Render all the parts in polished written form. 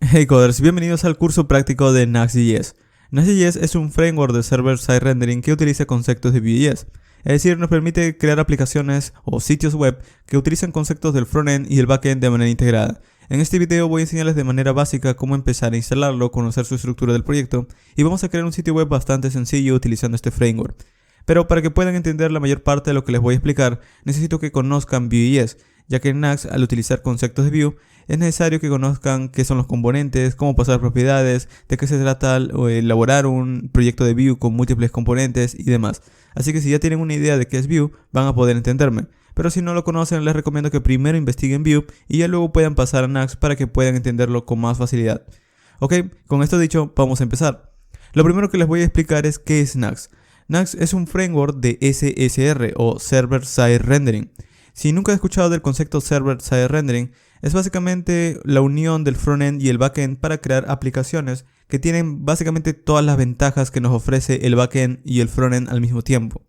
Hey coders, bienvenidos al curso práctico de Nuxt.js. Nuxt.js es un framework de server-side rendering que utiliza conceptos de Vue.js. Es decir, nos permite crear aplicaciones o sitios web que utilizan conceptos del frontend y el backend de manera integrada. En este video voy a enseñarles de manera básica cómo empezar a instalarlo, conocer su estructura del proyecto y vamos a crear un sitio web bastante sencillo utilizando este framework. Pero para que puedan entender la mayor parte de lo que les voy a explicar, necesito que conozcan Vue.js, ya que en Nuxt, al utilizar conceptos de Vue, es necesario que conozcan qué son los componentes, cómo pasar propiedades, de qué se trata elaborar un proyecto de Vue con múltiples componentes y demás. Así que si ya tienen una idea de qué es Vue, van a poder entenderme. Pero si no lo conocen, les recomiendo que primero investiguen Vue y ya luego puedan pasar a Nuxt para que puedan entenderlo con más facilidad. Ok, con esto dicho, vamos a empezar. Lo primero que les voy a explicar es qué es Nuxt. Nuxt es un framework de SSR o Server Side Rendering. Si nunca has escuchado del concepto Server Side Rendering, es básicamente la unión del frontend y el backend para crear aplicaciones que tienen básicamente todas las ventajas que nos ofrece el backend y el frontend al mismo tiempo.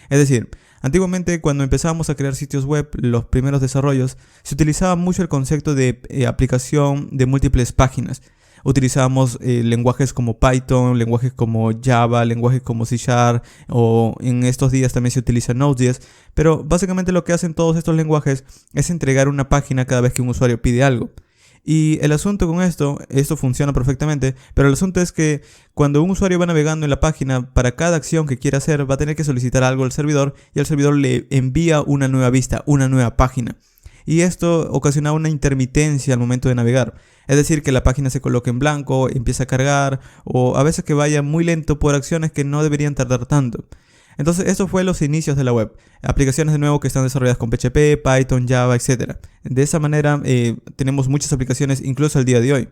Es decir, antiguamente cuando empezábamos a crear sitios web, los primeros desarrollos, se utilizaba mucho el concepto de aplicación de múltiples páginas. Utilizábamos lenguajes como Python, lenguajes como Java, lenguajes como C# o en estos días también se utiliza Node.js, pero básicamente lo que hacen todos estos lenguajes es entregar una página cada vez que un usuario pide algo. Y el asunto con esto funciona perfectamente, pero el asunto es que cuando un usuario va navegando en la página, para cada acción que quiera hacer va a tener que solicitar algo al servidor y el servidor le envía una nueva vista, una nueva página. Y esto ocasionaba una intermitencia al momento de navegar. Es decir, que la página se coloque en blanco, empieza a cargar o a veces que vaya muy lento por acciones que no deberían tardar tanto. Entonces, eso fue los inicios de la web. Aplicaciones de nuevo que están desarrolladas con PHP, Python, Java, etc. De esa manera tenemos muchas aplicaciones incluso al día de hoy.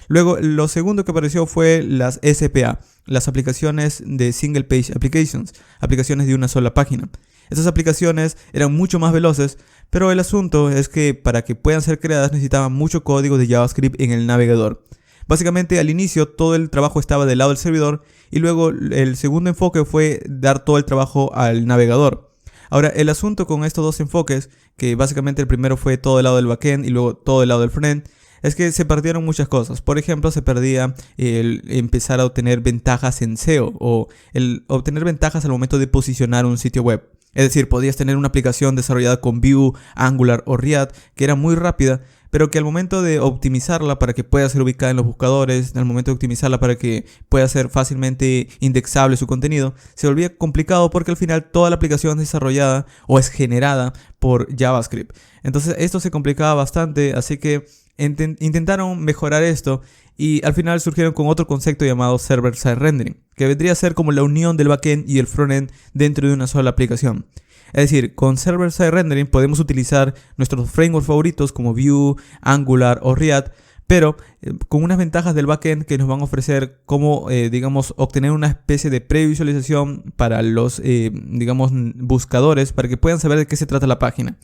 Luego, lo segundo que apareció fue las SPA, las aplicaciones de Single Page Applications, aplicaciones de una sola página. Estas aplicaciones eran mucho más veloces, pero el asunto es que para que puedan ser creadas necesitaban mucho código de JavaScript en el navegador. Básicamente al inicio todo el trabajo estaba del lado del servidor y luego el segundo enfoque fue dar todo el trabajo al navegador. Ahora el asunto con estos dos enfoques, que básicamente el primero fue todo del lado del backend y luego todo del lado del frontend, es que se perdieron muchas cosas. Por ejemplo, se perdía el empezar a obtener ventajas en SEO o el obtener ventajas al momento de posicionar un sitio web. Es decir, podías tener una aplicación desarrollada con Vue, Angular o React que era muy rápida, pero que al momento de optimizarla para que pueda ser ubicada en los buscadores, al momento de optimizarla para que pueda ser fácilmente indexable su contenido, se volvía complicado porque al final toda la aplicación es desarrollada o es generada por JavaScript. Entonces esto se complicaba bastante, así que intentaron mejorar esto y al final surgieron con otro concepto llamado Server-Side Rendering, que vendría a ser como la unión del backend y el frontend dentro de una sola aplicación. Es decir, con Server-Side Rendering podemos utilizar nuestros frameworks favoritos como Vue, Angular o React, pero con unas ventajas del backend que nos van a ofrecer como, obtener una especie de previsualización para los, buscadores para que puedan saber de qué se trata la página.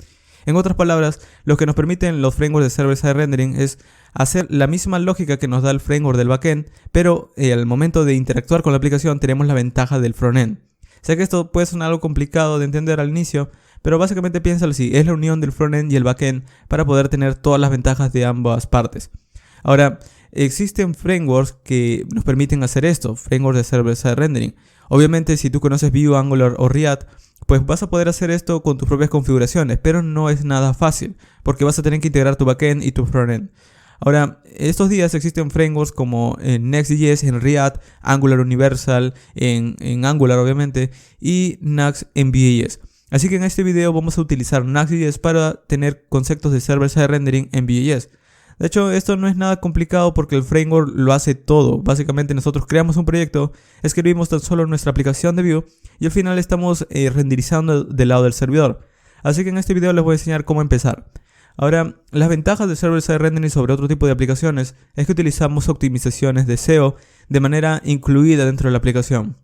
En otras palabras, lo que nos permiten los frameworks de Server-Side Rendering es hacer la misma lógica que nos da el framework del backend, pero al momento de interactuar con la aplicación tenemos la ventaja del frontend. Sé que esto puede sonar algo complicado de entender al inicio, pero básicamente piénsalo así, es la unión del frontend y el backend para poder tener todas las ventajas de ambas partes. Ahora, existen frameworks que nos permiten hacer esto, frameworks de Server-Side Rendering. Obviamente, si tú conoces Vue, Angular o React, pues vas a poder hacer esto con tus propias configuraciones, pero no es nada fácil, porque vas a tener que integrar tu backend y tu frontend. Ahora, estos días existen frameworks como Next.js en React, Angular Universal en Angular obviamente, y Nuxt en Vue.js. Así que en este video vamos a utilizar Nuxt.js para tener conceptos de Server-Side Rendering en Vue.js. De hecho, esto no es nada complicado porque el framework lo hace todo. Básicamente nosotros creamos un proyecto, escribimos tan solo nuestra aplicación de Vue y al final estamos renderizando del lado del servidor. Así que en este video les voy a enseñar cómo empezar. Ahora, las ventajas de Server-Side Rendering sobre otro tipo de aplicaciones es que utilizamos optimizaciones de SEO de manera incluida dentro de la aplicación.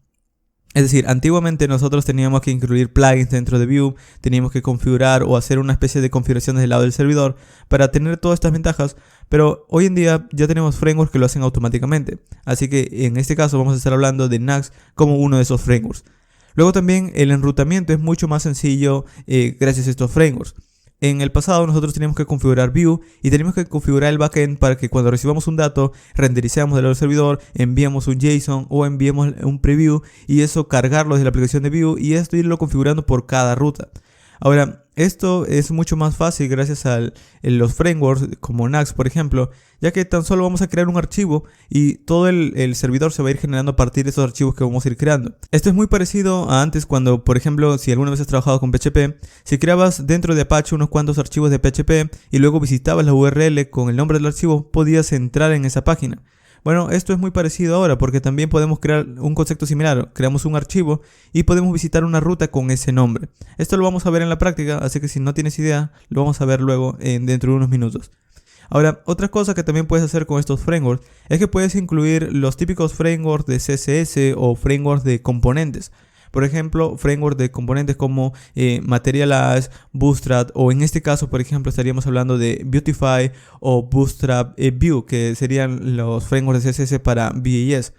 Es decir, antiguamente nosotros teníamos que incluir plugins dentro de Vue, teníamos que configurar o hacer una especie de configuraciones del lado del servidor para tener todas estas ventajas, pero hoy en día ya tenemos frameworks que lo hacen automáticamente. Así que en este caso vamos a estar hablando de Nuxt como uno de esos frameworks. Luego también el enrutamiento es mucho más sencillo gracias a estos frameworks. En el pasado nosotros teníamos que configurar Vue y teníamos que configurar el backend para que cuando recibamos un dato, renderizamos del servidor, enviamos un JSON o enviemos un preview y eso cargarlo desde la aplicación de Vue y esto irlo configurando por cada ruta. Ahora, esto es mucho más fácil gracias a los frameworks como Nuxt, por ejemplo, ya que tan solo vamos a crear un archivo y todo el servidor se va a ir generando a partir de esos archivos que vamos a ir creando. Esto es muy parecido a antes cuando, por ejemplo, si alguna vez has trabajado con PHP, si creabas dentro de Apache unos cuantos archivos de PHP y luego visitabas la URL con el nombre del archivo, podías entrar en esa página. Bueno, esto es muy parecido ahora porque también podemos crear un concepto similar. Creamos un archivo y podemos visitar una ruta con ese nombre. Esto lo vamos a ver en la práctica, así que si no tienes idea, lo vamos a ver luego dentro de unos minutos. Ahora, otra cosa que también puedes hacer con estos frameworks es que puedes incluir los típicos frameworks de CSS o frameworks de componentes. Por ejemplo, frameworks de componentes como Materialize, Bootstrap o en este caso, por ejemplo, estaríamos hablando de Beautify o Bootstrap Vue, que serían los frameworks de CSS para Vue.js.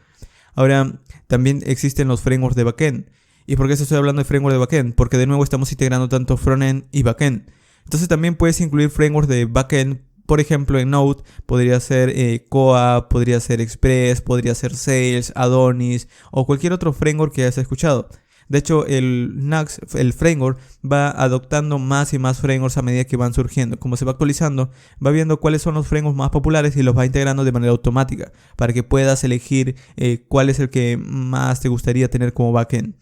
Ahora, también existen los frameworks de backend. ¿Y por qué estoy hablando de framework de backend? Porque de nuevo estamos integrando tanto frontend y backend. Entonces también puedes incluir frameworks de backend. Por ejemplo, en Node podría ser Koa, podría ser Express, podría ser Sails, Adonis o cualquier otro framework que hayas escuchado. De hecho, el Nuxt, el framework, va adoptando más y más frameworks a medida que van surgiendo. Como se va actualizando, va viendo cuáles son los frameworks más populares y los va integrando de manera automática para que puedas elegir cuál es el que más te gustaría tener como backend.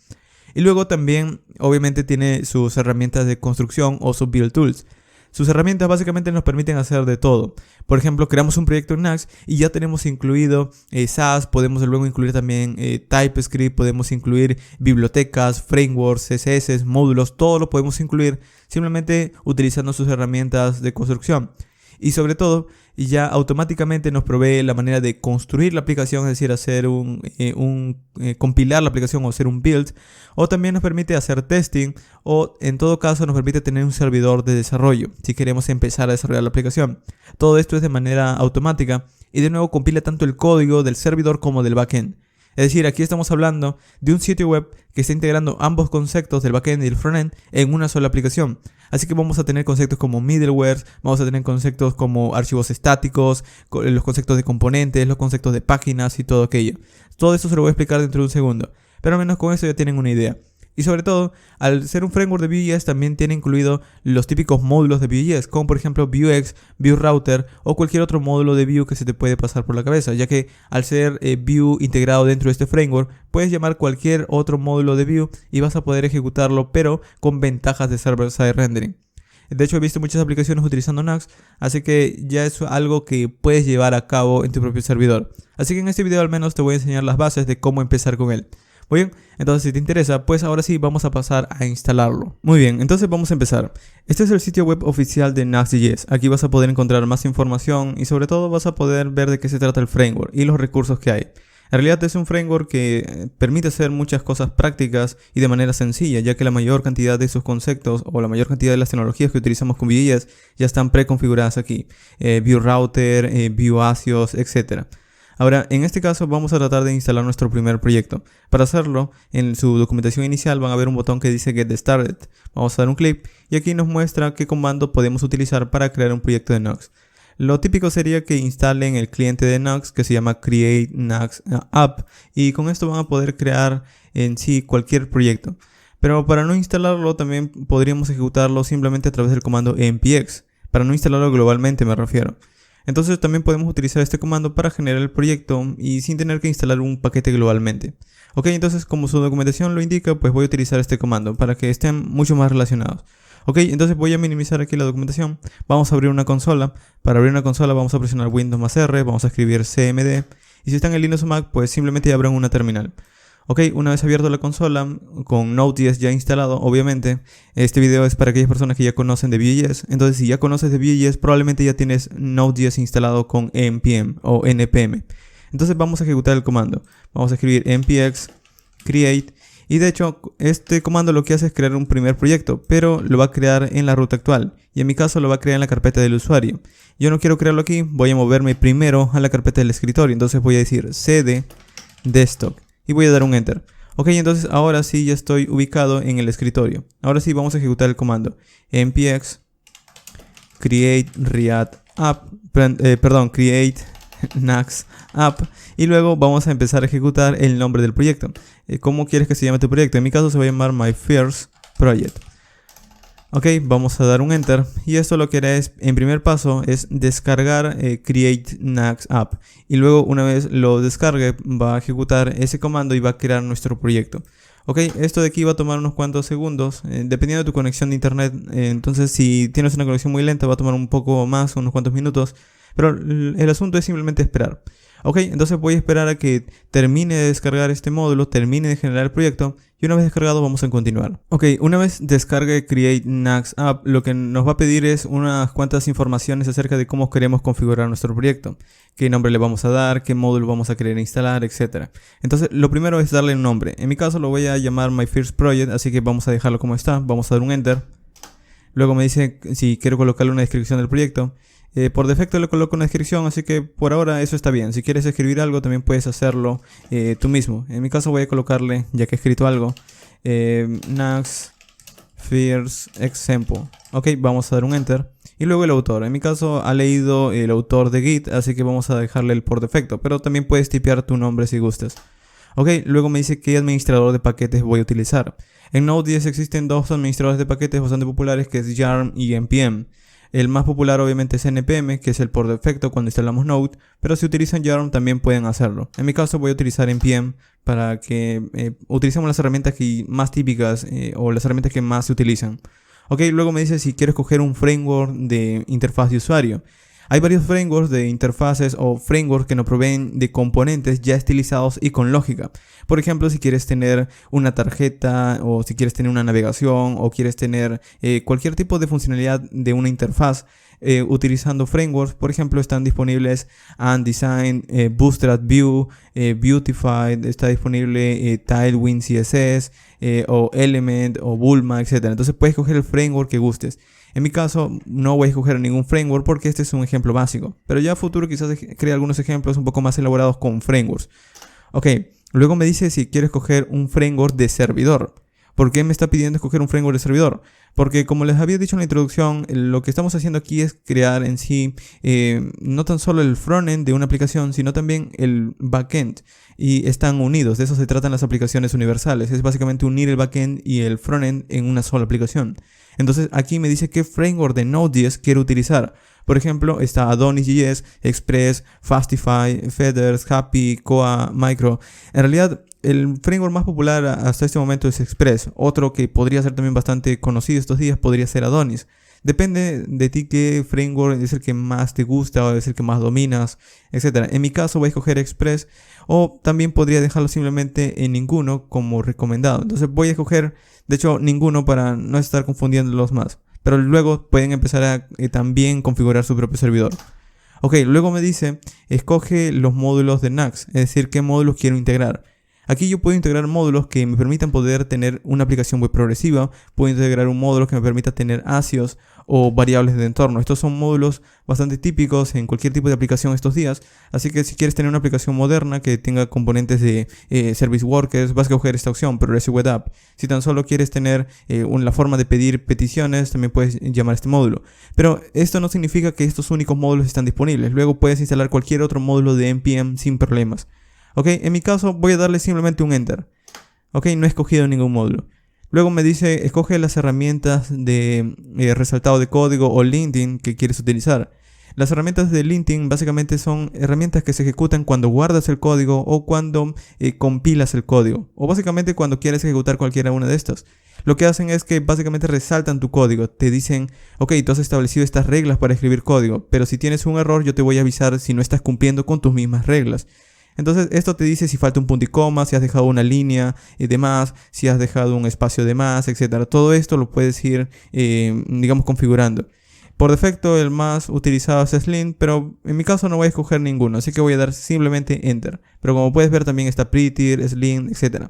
Y luego también, obviamente, tiene sus herramientas de construcción o sus build tools. Sus herramientas básicamente nos permiten hacer de todo. Por ejemplo, creamos un proyecto en Nuxt y ya tenemos incluido Sass, podemos luego incluir también TypeScript, podemos incluir bibliotecas, frameworks, CSS, módulos, todo lo podemos incluir simplemente utilizando sus herramientas de construcción. Y sobre todo, ya automáticamente nos provee la manera de construir la aplicación, es decir, hacer compilar la aplicación o hacer un build. O también nos permite hacer testing o en todo caso nos permite tener un servidor de desarrollo si queremos empezar a desarrollar la aplicación. Todo esto es de manera automática y de nuevo compila tanto el código del servidor como del backend. Es decir, aquí estamos hablando de un sitio web que está integrando ambos conceptos del backend y el frontend en una sola aplicación. Así que vamos a tener conceptos como middleware, vamos a tener conceptos como archivos estáticos, los conceptos de componentes, los conceptos de páginas y todo aquello. Todo esto se lo voy a explicar dentro de un segundo, pero al menos con eso ya tienen una idea. Y sobre todo, al ser un framework de Vue.js también tiene incluido los típicos módulos de Vue.js, como por ejemplo Vuex, Vue Router o cualquier otro módulo de Vue que se te puede pasar por la cabeza, ya que al ser Vue integrado dentro de este framework, puedes llamar cualquier otro módulo de Vue y vas a poder ejecutarlo, pero con ventajas de server-side rendering. De hecho, he visto muchas aplicaciones utilizando Nuxt, así que ya es algo que puedes llevar a cabo en tu propio servidor. Así que en este video al menos te voy a enseñar las bases de cómo empezar con él. Muy bien, entonces si te interesa, pues ahora sí vamos a pasar a instalarlo. Muy bien, entonces vamos a empezar. Este es el sitio web oficial de Nuxt.js. Aquí vas a poder encontrar más información y sobre todo vas a poder ver de qué se trata el framework y los recursos que hay. En realidad es un framework que permite hacer muchas cosas prácticas y de manera sencilla, ya que la mayor cantidad de sus conceptos o la mayor cantidad de las tecnologías que utilizamos con Vue.js ya están preconfiguradas aquí. Vue Router, Vue Axios, etc. Ahora, en este caso vamos a tratar de instalar nuestro primer proyecto. Para hacerlo, en su documentación inicial van a ver un botón que dice Get Started. Vamos a dar un clic y aquí nos muestra qué comando podemos utilizar para crear un proyecto de Nuxt. Lo típico sería que instalen el cliente de Nuxt que se llama Create Nuxt App y con esto van a poder crear en sí cualquier proyecto. Pero para no instalarlo también podríamos ejecutarlo simplemente a través del comando npx. Para no instalarlo globalmente me refiero. Entonces también podemos utilizar este comando para generar el proyecto y sin tener que instalar un paquete globalmente. Ok, entonces como su documentación lo indica, pues voy a utilizar este comando para que estén mucho más relacionados. Ok, entonces voy a minimizar aquí la documentación. Vamos a abrir una consola. Para abrir una consola vamos a presionar Windows más R, vamos a escribir cmd. Y si están en Linux o Mac, pues simplemente abran una terminal. Ok, una vez abierto la consola, con Node.js ya instalado, obviamente, este video es para aquellas personas que ya conocen de Vue.js. Entonces, si ya conoces de Vue.js, probablemente ya tienes Node.js instalado con npm o npm. Entonces vamos a ejecutar el comando. Vamos a escribir npx create. Y de hecho, este comando lo que hace es crear un primer proyecto, pero lo va a crear en la ruta actual. Y en mi caso lo va a crear en la carpeta del usuario. Yo no quiero crearlo aquí, voy a moverme primero a la carpeta del escritorio. Entonces voy a decir cd desktop. Y voy a dar un enter. Ok, entonces ahora sí ya estoy ubicado en el escritorio. Ahora sí vamos a ejecutar el comando npx create React app, create Nuxt app, y luego vamos a empezar a ejecutar el nombre del proyecto. ¿Cómo quieres que se llame tu proyecto? En mi caso se va a llamar My First Project. Ok, vamos a dar un enter, y esto lo que hará es, en primer paso, es descargar create Nuxt app, y luego una vez lo descargue va a ejecutar ese comando y va a crear nuestro proyecto. Ok, esto de aquí va a tomar unos cuantos segundos, dependiendo de tu conexión de internet. Entonces si tienes una conexión muy lenta va a tomar un poco más, unos cuantos minutos, pero el asunto es simplemente esperar. Ok, entonces voy a esperar a que termine de descargar este módulo, termine de generar el proyecto, y una vez descargado vamos a continuar. Ok, una vez descargue Create Nuxt App, lo que nos va a pedir es unas cuantas informaciones acerca de cómo queremos configurar nuestro proyecto. Qué nombre le vamos a dar, qué módulo vamos a querer instalar, etc. Entonces lo primero es darle un nombre. En mi caso lo voy a llamar My First Project, así que vamos a dejarlo como está, vamos a dar un enter. Luego me dice si quiero colocarle una descripción del proyecto. Por defecto le coloco una descripción, así que por ahora eso está bien. Si quieres escribir algo también puedes hacerlo tú mismo. En mi caso voy a colocarle, ya que he escrito algo, Nuxt First Example. Ok, vamos a dar un enter. Y luego el autor. En mi caso ha leído el autor de Git, así que vamos a dejarle el por defecto. Pero también puedes tipear tu nombre si gustas. Ok, luego me dice qué administrador de paquetes voy a utilizar. En Node.js existen dos administradores de paquetes bastante populares, que es Yarn y NPM. El más popular obviamente es NPM, que es el por defecto cuando instalamos Node, pero si utilizan Yarn también pueden hacerlo. En mi caso voy a utilizar NPM para que utilicemos las herramientas más típicas o las herramientas que más se utilizan. Ok, luego me dice si quiero escoger un framework de interfaz de usuario. Hay varios frameworks de interfaces o frameworks que nos proveen de componentes ya estilizados y con lógica. Por ejemplo, si quieres tener una tarjeta, o si quieres tener una navegación, o quieres tener cualquier tipo de funcionalidad de una interfaz utilizando frameworks, por ejemplo, están disponibles Undesign, Bootstrap Vue, Beautify, está disponible Tailwind CSS, o Element, o Bulma, etc. Entonces puedes escoger el framework que gustes. En mi caso no voy a escoger ningún framework porque este es un ejemplo básico, pero ya a futuro quizás cree algunos ejemplos un poco más elaborados con frameworks. Ok, luego me dice si quiero escoger un framework de servidor. ¿Por qué me está pidiendo escoger un framework de servidor? Porque como les había dicho en la introducción, lo que estamos haciendo aquí es crear en sí no tan solo el frontend de una aplicación, sino también el backend. Y están unidos, de eso se tratan las aplicaciones universales. Es básicamente unir el backend y el frontend en una sola aplicación. Entonces aquí me dice qué framework de Node.js quiero utilizar. Por ejemplo, está Adonis.js, Express, Fastify, Feathers, Happy, Koa, Micro. En realidad, el framework más popular hasta este momento es Express. Otro que podría ser también bastante conocido estos días podría ser Adonis. Depende de ti qué framework es el que más te gusta o es el que más dominas, etc. En mi caso voy a escoger Express, o también podría dejarlo simplemente en ninguno como recomendado. Entonces voy a escoger, de hecho, ninguno para no estar confundiéndolos más. Pero luego pueden empezar a también configurar su propio servidor. Ok, luego me dice, escoge los módulos de Nuxt, es decir, qué módulos quiero integrar. Aquí yo puedo integrar módulos que me permitan poder tener una aplicación web progresiva, puedo integrar un módulo que me permita tener ASIOs o variables de entorno. Estos son módulos bastante típicos en cualquier tipo de aplicación estos días, así que si quieres tener una aplicación moderna que tenga componentes de service workers, vas a escoger esta opción, Progressive Web App. Si tan solo quieres tener la forma de pedir peticiones, también puedes llamar a este módulo. Pero esto no significa que estos únicos módulos están disponibles, luego puedes instalar cualquier otro módulo de NPM sin problemas. Ok, en mi caso voy a darle simplemente un enter. Ok, no he escogido ningún módulo. Luego me dice, escoge las herramientas de resaltado de código o linting que quieres utilizar. Las herramientas de linting básicamente son herramientas que se ejecutan cuando guardas el código o cuando compilas el código. O básicamente cuando quieres ejecutar cualquiera una de estas. Lo que hacen es que básicamente resaltan tu código. Te dicen, ok, tú has establecido estas reglas para escribir código, pero si tienes un error yo te voy a avisar si no estás cumpliendo con tus mismas reglas. Entonces esto te dice si falta un punto y coma, si has dejado una línea y demás, si has dejado un espacio de más, etc. Todo esto lo puedes ir, digamos, configurando. Por defecto el más utilizado es Slim, pero en mi caso no voy a escoger ninguno, así que voy a dar simplemente Enter. Pero como puedes ver también está Prettier, Slim, etc.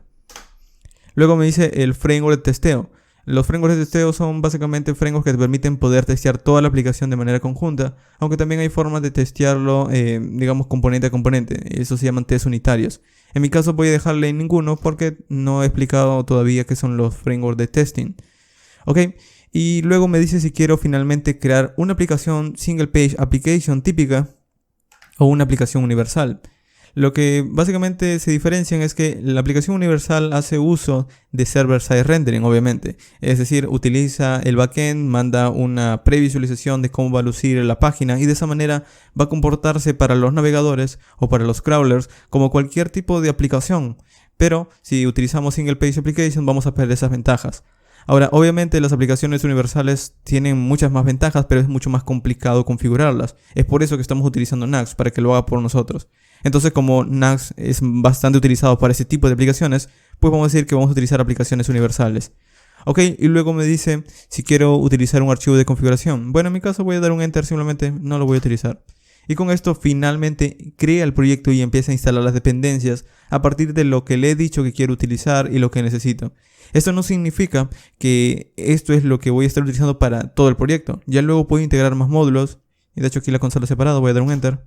Luego me dice el framework de testeo. Los frameworks de testeo son básicamente frameworks que te permiten poder testear toda la aplicación de manera conjunta, aunque también hay formas de testearlo, digamos, componente a componente. Eso se llaman test unitarios. En mi caso voy a dejarle en ninguno porque no he explicado todavía qué son los frameworks de testing. Ok, Y luego me dice si quiero finalmente crear una aplicación single page application típica o una aplicación universal. Lo que básicamente se diferencian es que la aplicación universal hace uso de server-side rendering, obviamente. Es decir, utiliza el backend, manda una previsualización de cómo va a lucir la página y de esa manera va a comportarse para los navegadores o para los crawlers como cualquier tipo de aplicación. Pero si utilizamos single page application vamos a perder esas ventajas. Ahora, obviamente las aplicaciones universales tienen muchas más ventajas, pero es mucho más complicado configurarlas. Es por eso que estamos utilizando Nax, para que lo haga por nosotros. Entonces, como Nax es bastante utilizado para ese tipo de aplicaciones, pues vamos a decir que vamos a utilizar aplicaciones universales. Ok, y luego me dice si quiero utilizar un archivo de configuración. Bueno, en mi caso voy a dar un enter, simplemente no lo voy a utilizar. Y con esto finalmente crea el proyecto y empieza a instalar las dependencias a partir de lo que le he dicho que quiero utilizar y lo que necesito. Esto no significa que esto es lo que voy a estar utilizando para todo el proyecto. Ya luego puedo integrar más módulos. Y de hecho aquí la consola separada, voy a dar un enter.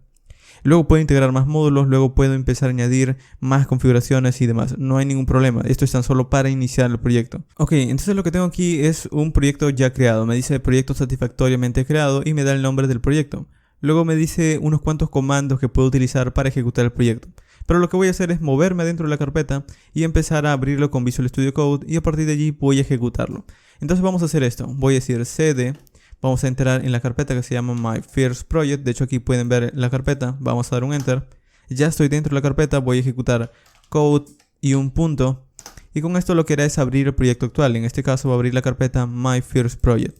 Luego puedo integrar más módulos, luego puedo empezar a añadir más configuraciones y demás. No hay ningún problema, esto es tan solo para iniciar el proyecto. Ok, entonces lo que tengo aquí es un proyecto ya creado. Me dice proyecto satisfactoriamente creado y me da el nombre del proyecto. Luego me dice unos cuantos comandos que puedo utilizar para ejecutar el proyecto. Pero lo que voy a hacer es moverme dentro de la carpeta y empezar a abrirlo con Visual Studio Code y a partir de allí voy a ejecutarlo. Entonces vamos a hacer esto. Voy a decir cd, vamos a entrar en la carpeta que se llama My First Project. De hecho aquí pueden ver la carpeta. Vamos a dar un enter. Ya estoy dentro de la carpeta, voy a ejecutar code y un punto. Y con esto lo que hará es abrir el proyecto actual. En este caso va a abrir la carpeta My First Project.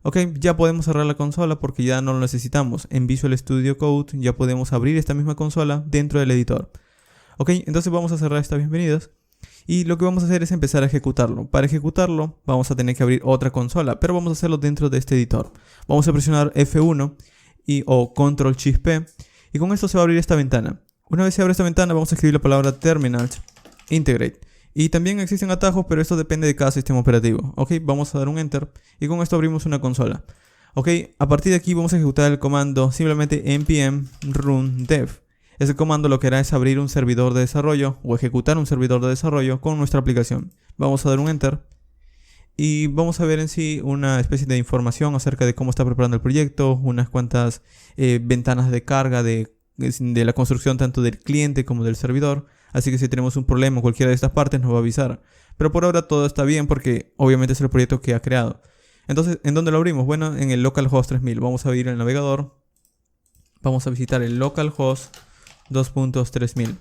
Ok, ya podemos cerrar la consola porque ya no lo necesitamos. En Visual Studio Code ya podemos abrir esta misma consola dentro del editor. Ok, entonces vamos a cerrar estas bienvenidas. Y lo que vamos a hacer es empezar a ejecutarlo. Para ejecutarlo vamos a tener que abrir otra consola, pero vamos a hacerlo dentro de este editor. Vamos a presionar F1 o Control Shift P y con esto se va a abrir esta ventana. Una vez se abre esta ventana vamos a escribir la palabra terminal integrate. Y también existen atajos, pero esto depende de cada sistema operativo. Ok, vamos a dar un enter y con esto abrimos una consola. Ok, a partir de aquí vamos a ejecutar el comando simplemente npm run dev. Ese comando lo que hará es abrir un servidor de desarrollo o ejecutar un servidor de desarrollo con nuestra aplicación. Vamos a dar un enter y vamos a ver en sí una especie de información acerca de cómo está preparando el proyecto, unas cuantas ventanas de carga de la construcción tanto del cliente como del servidor. Así que si tenemos un problema en cualquiera de estas partes nos va a avisar. Pero por ahora todo está bien porque obviamente es el proyecto que ha creado. Entonces, ¿en dónde lo abrimos? Bueno, en el localhost 3000. Vamos a abrir el navegador. Vamos a visitar el localhost 2.3000.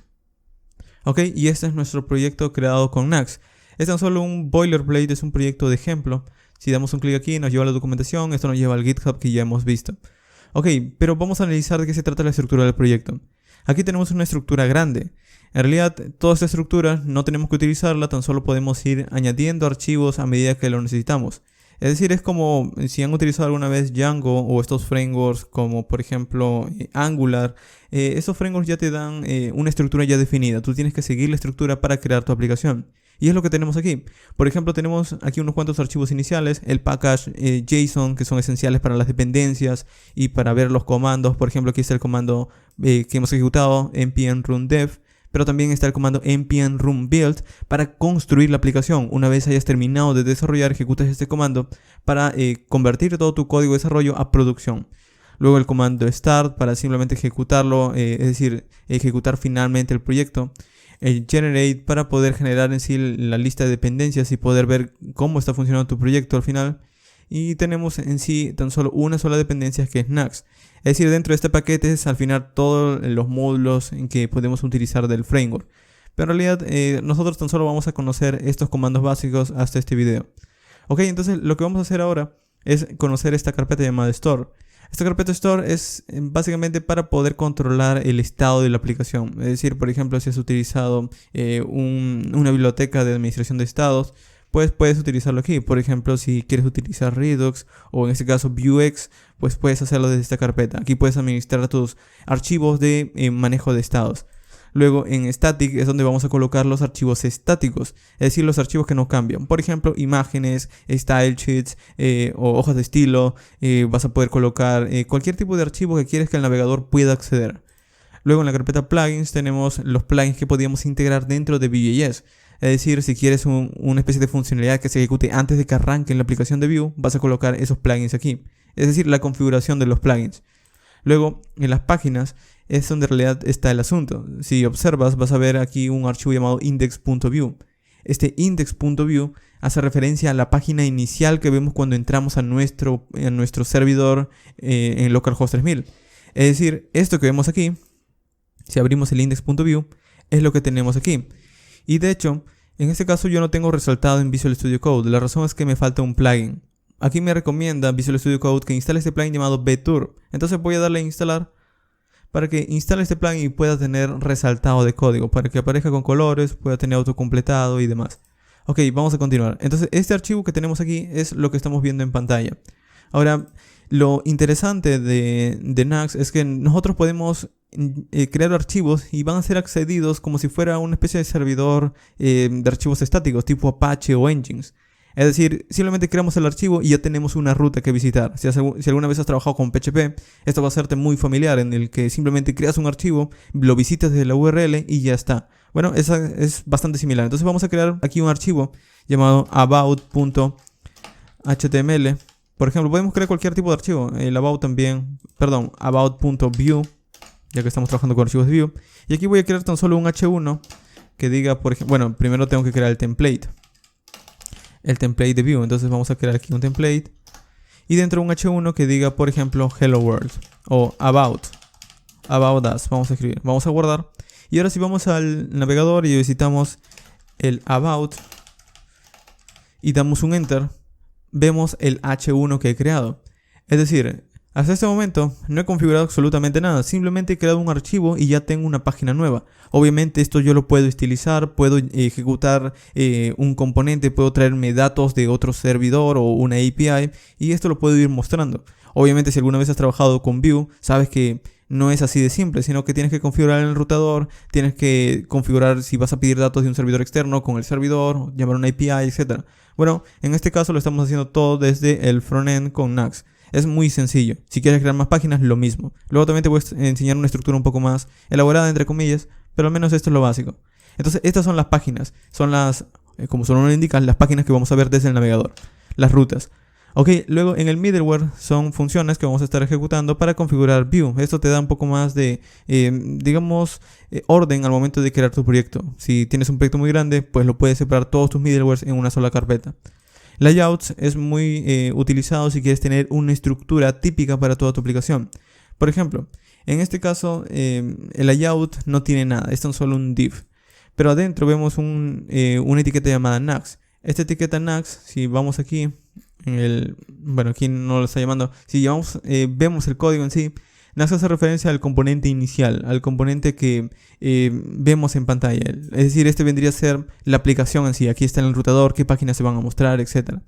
Ok, y este es nuestro proyecto creado con Nax. Es tan solo un boilerplate, es un proyecto de ejemplo. Si damos un clic aquí nos lleva a la documentación. Esto nos lleva al GitHub que ya hemos visto. Ok, pero vamos a analizar de qué se trata la estructura del proyecto. Aquí tenemos una estructura grande. En realidad, toda esta estructura no tenemos que utilizarla, tan solo podemos ir añadiendo archivos a medida que lo necesitamos. Es decir, es como si han utilizado alguna vez Django o estos frameworks como por ejemplo Angular. Estos frameworks ya te dan una estructura ya definida. Tú tienes que seguir la estructura para crear tu aplicación. Y es lo que tenemos aquí. Por ejemplo, tenemos aquí unos cuantos archivos iniciales, el package JSON, que son esenciales para las dependencias y para ver los comandos. Por ejemplo, aquí está el comando que hemos ejecutado, npm run dev. Pero también está el comando npm run build para construir la aplicación. Una vez hayas terminado de desarrollar, ejecutas este comando para convertir todo tu código de desarrollo a producción. Luego el comando start para simplemente ejecutarlo, es decir, ejecutar finalmente el proyecto. El generate para poder generar en sí la lista de dependencias y poder ver cómo está funcionando tu proyecto al final. Y tenemos en sí tan solo una sola dependencia que es Nax. Es decir, dentro de este paquete es al final todos los módulos en que podemos utilizar del framework. Pero en realidad nosotros tan solo vamos a conocer estos comandos básicos hasta este video. Ok, entonces lo que vamos a hacer ahora es conocer esta carpeta llamada Store. Esta carpeta Store es básicamente para poder controlar el estado de la aplicación. Es decir, por ejemplo, si has utilizado una biblioteca de administración de estados, pues puedes utilizarlo aquí. Por ejemplo, si quieres utilizar Redux o en este caso Vuex, pues puedes hacerlo desde esta carpeta. Aquí puedes administrar tus archivos de manejo de estados. Luego en Static es donde vamos a colocar los archivos estáticos, es decir, los archivos que no cambian. Por ejemplo, imágenes, style sheets o hojas de estilo. Vas a poder colocar cualquier tipo de archivo que quieres que el navegador pueda acceder. Luego en la carpeta plugins tenemos los plugins que podíamos integrar dentro de Vue.js. Es decir, si quieres una especie de funcionalidad que se ejecute antes de que arranque en la aplicación de Vue, vas a colocar esos plugins aquí. Es decir, la configuración de los plugins. Luego, en las páginas es donde en realidad está el asunto. Si observas, vas a ver aquí un archivo llamado index.vue. Este index.vue hace referencia a la página inicial que vemos cuando entramos a nuestro servidor en localhost 3000. Es decir, esto que vemos aquí, si abrimos el index.vue, es lo que tenemos aquí. Y de hecho, en este caso yo no tengo resaltado en Visual Studio Code. La razón es que me falta un plugin. Aquí me recomienda Visual Studio Code que instale este plugin llamado VTour. Entonces voy a darle a instalar para que instale este plugin y pueda tener resaltado de código, para que aparezca con colores, pueda tener autocompletado y demás. Ok, vamos a continuar. Entonces este archivo que tenemos aquí es lo que estamos viendo en pantalla. Ahora, lo interesante de Nux es que nosotros podemos crear archivos y van a ser accedidos como si fuera una especie de servidor de archivos estáticos tipo Apache o Nginx. Es decir, simplemente creamos el archivo y ya tenemos una ruta que visitar. Si alguna vez has trabajado con PHP, esto va a serte muy familiar, en el que simplemente creas un archivo, lo visitas desde la URL y ya está. Bueno, esa es bastante similar. Entonces vamos a crear aquí un archivo llamado about.html. Por ejemplo, podemos crear cualquier tipo de archivo. El about también, perdón, about.vue, ya que estamos trabajando con archivos de Vue. Y aquí voy a crear tan solo un h1 que diga, por ejemplo, bueno, primero tengo que crear el template de Vue. Entonces vamos a crear aquí un template y dentro un h1 que diga, por ejemplo, hello world o about us. Vamos a escribir, vamos a guardar. Y ahora si vamos al navegador y visitamos el about y damos un enter, vemos el h1 que he creado. Es decir, hasta este momento no he configurado absolutamente nada, simplemente he creado un archivo y ya tengo una página nueva. Obviamente esto yo lo puedo estilizar, puedo ejecutar un componente, puedo traerme datos de otro servidor o una API y esto lo puedo ir mostrando. Obviamente si alguna vez has trabajado con Vue, sabes que no es así de simple, sino que tienes que configurar el routador, tienes que configurar si vas a pedir datos de un servidor externo con el servidor, llamar una API, etc. Bueno, en este caso lo estamos haciendo todo desde el frontend con Nux. Es muy sencillo. Si quieres crear más páginas, lo mismo. Luego también te voy a enseñar una estructura un poco más elaborada, entre comillas, pero al menos esto es lo básico. Entonces, estas son las páginas. Son las, como su nombre lo indica, las páginas que vamos a ver desde el navegador. Las rutas. Ok, luego en el middleware son funciones que vamos a estar ejecutando para configurar Vue. Esto te da un poco más de, orden al momento de crear tu proyecto. Si tienes un proyecto muy grande, pues lo puedes separar todos tus middlewares en una sola carpeta. Layouts es muy utilizado si quieres tener una estructura típica para toda tu aplicación. Por ejemplo, en este caso el layout no tiene nada, es tan solo un div. Pero adentro vemos una etiqueta llamada Nux. Esta etiqueta Nux, si vamos aquí, aquí no lo está llamando, si vemos el código en sí, Nux hace referencia al componente inicial, al componente que vemos en pantalla. Es decir, este vendría a ser la aplicación en sí. Aquí está en el routador, qué páginas se van a mostrar, etc.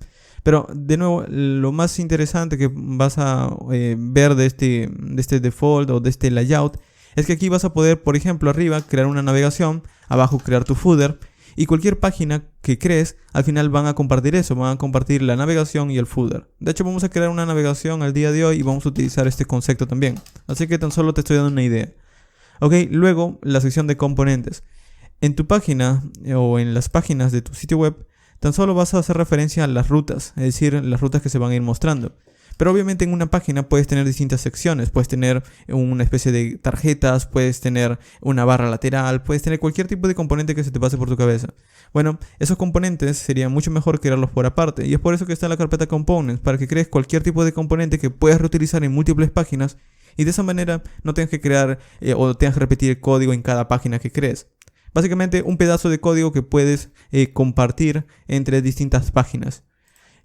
Pero, de nuevo, lo más interesante que vas a ver de este default o de este layout es que aquí vas a poder, por ejemplo, arriba crear una navegación, abajo crear tu footer. Y cualquier página que crees, al final van a compartir eso, van a compartir la navegación y el footer. De hecho, vamos a crear una navegación al día de hoy y vamos a utilizar este concepto también. Así que tan solo te estoy dando una idea. Ok, luego la sección de componentes. En tu página o en las páginas de tu sitio web, tan solo vas a hacer referencia a las rutas, es decir, las rutas que se van a ir mostrando. Pero obviamente en una página puedes tener distintas secciones, puedes tener una especie de tarjetas, puedes tener una barra lateral, puedes tener cualquier tipo de componente que se te pase por tu cabeza. Bueno, esos componentes sería mucho mejor crearlos por aparte y es por eso que está la carpeta Components, para que crees cualquier tipo de componente que puedas reutilizar en múltiples páginas y de esa manera no tengas que crear o tengas que repetir el código en cada página que crees. Básicamente un pedazo de código que puedes compartir entre distintas páginas.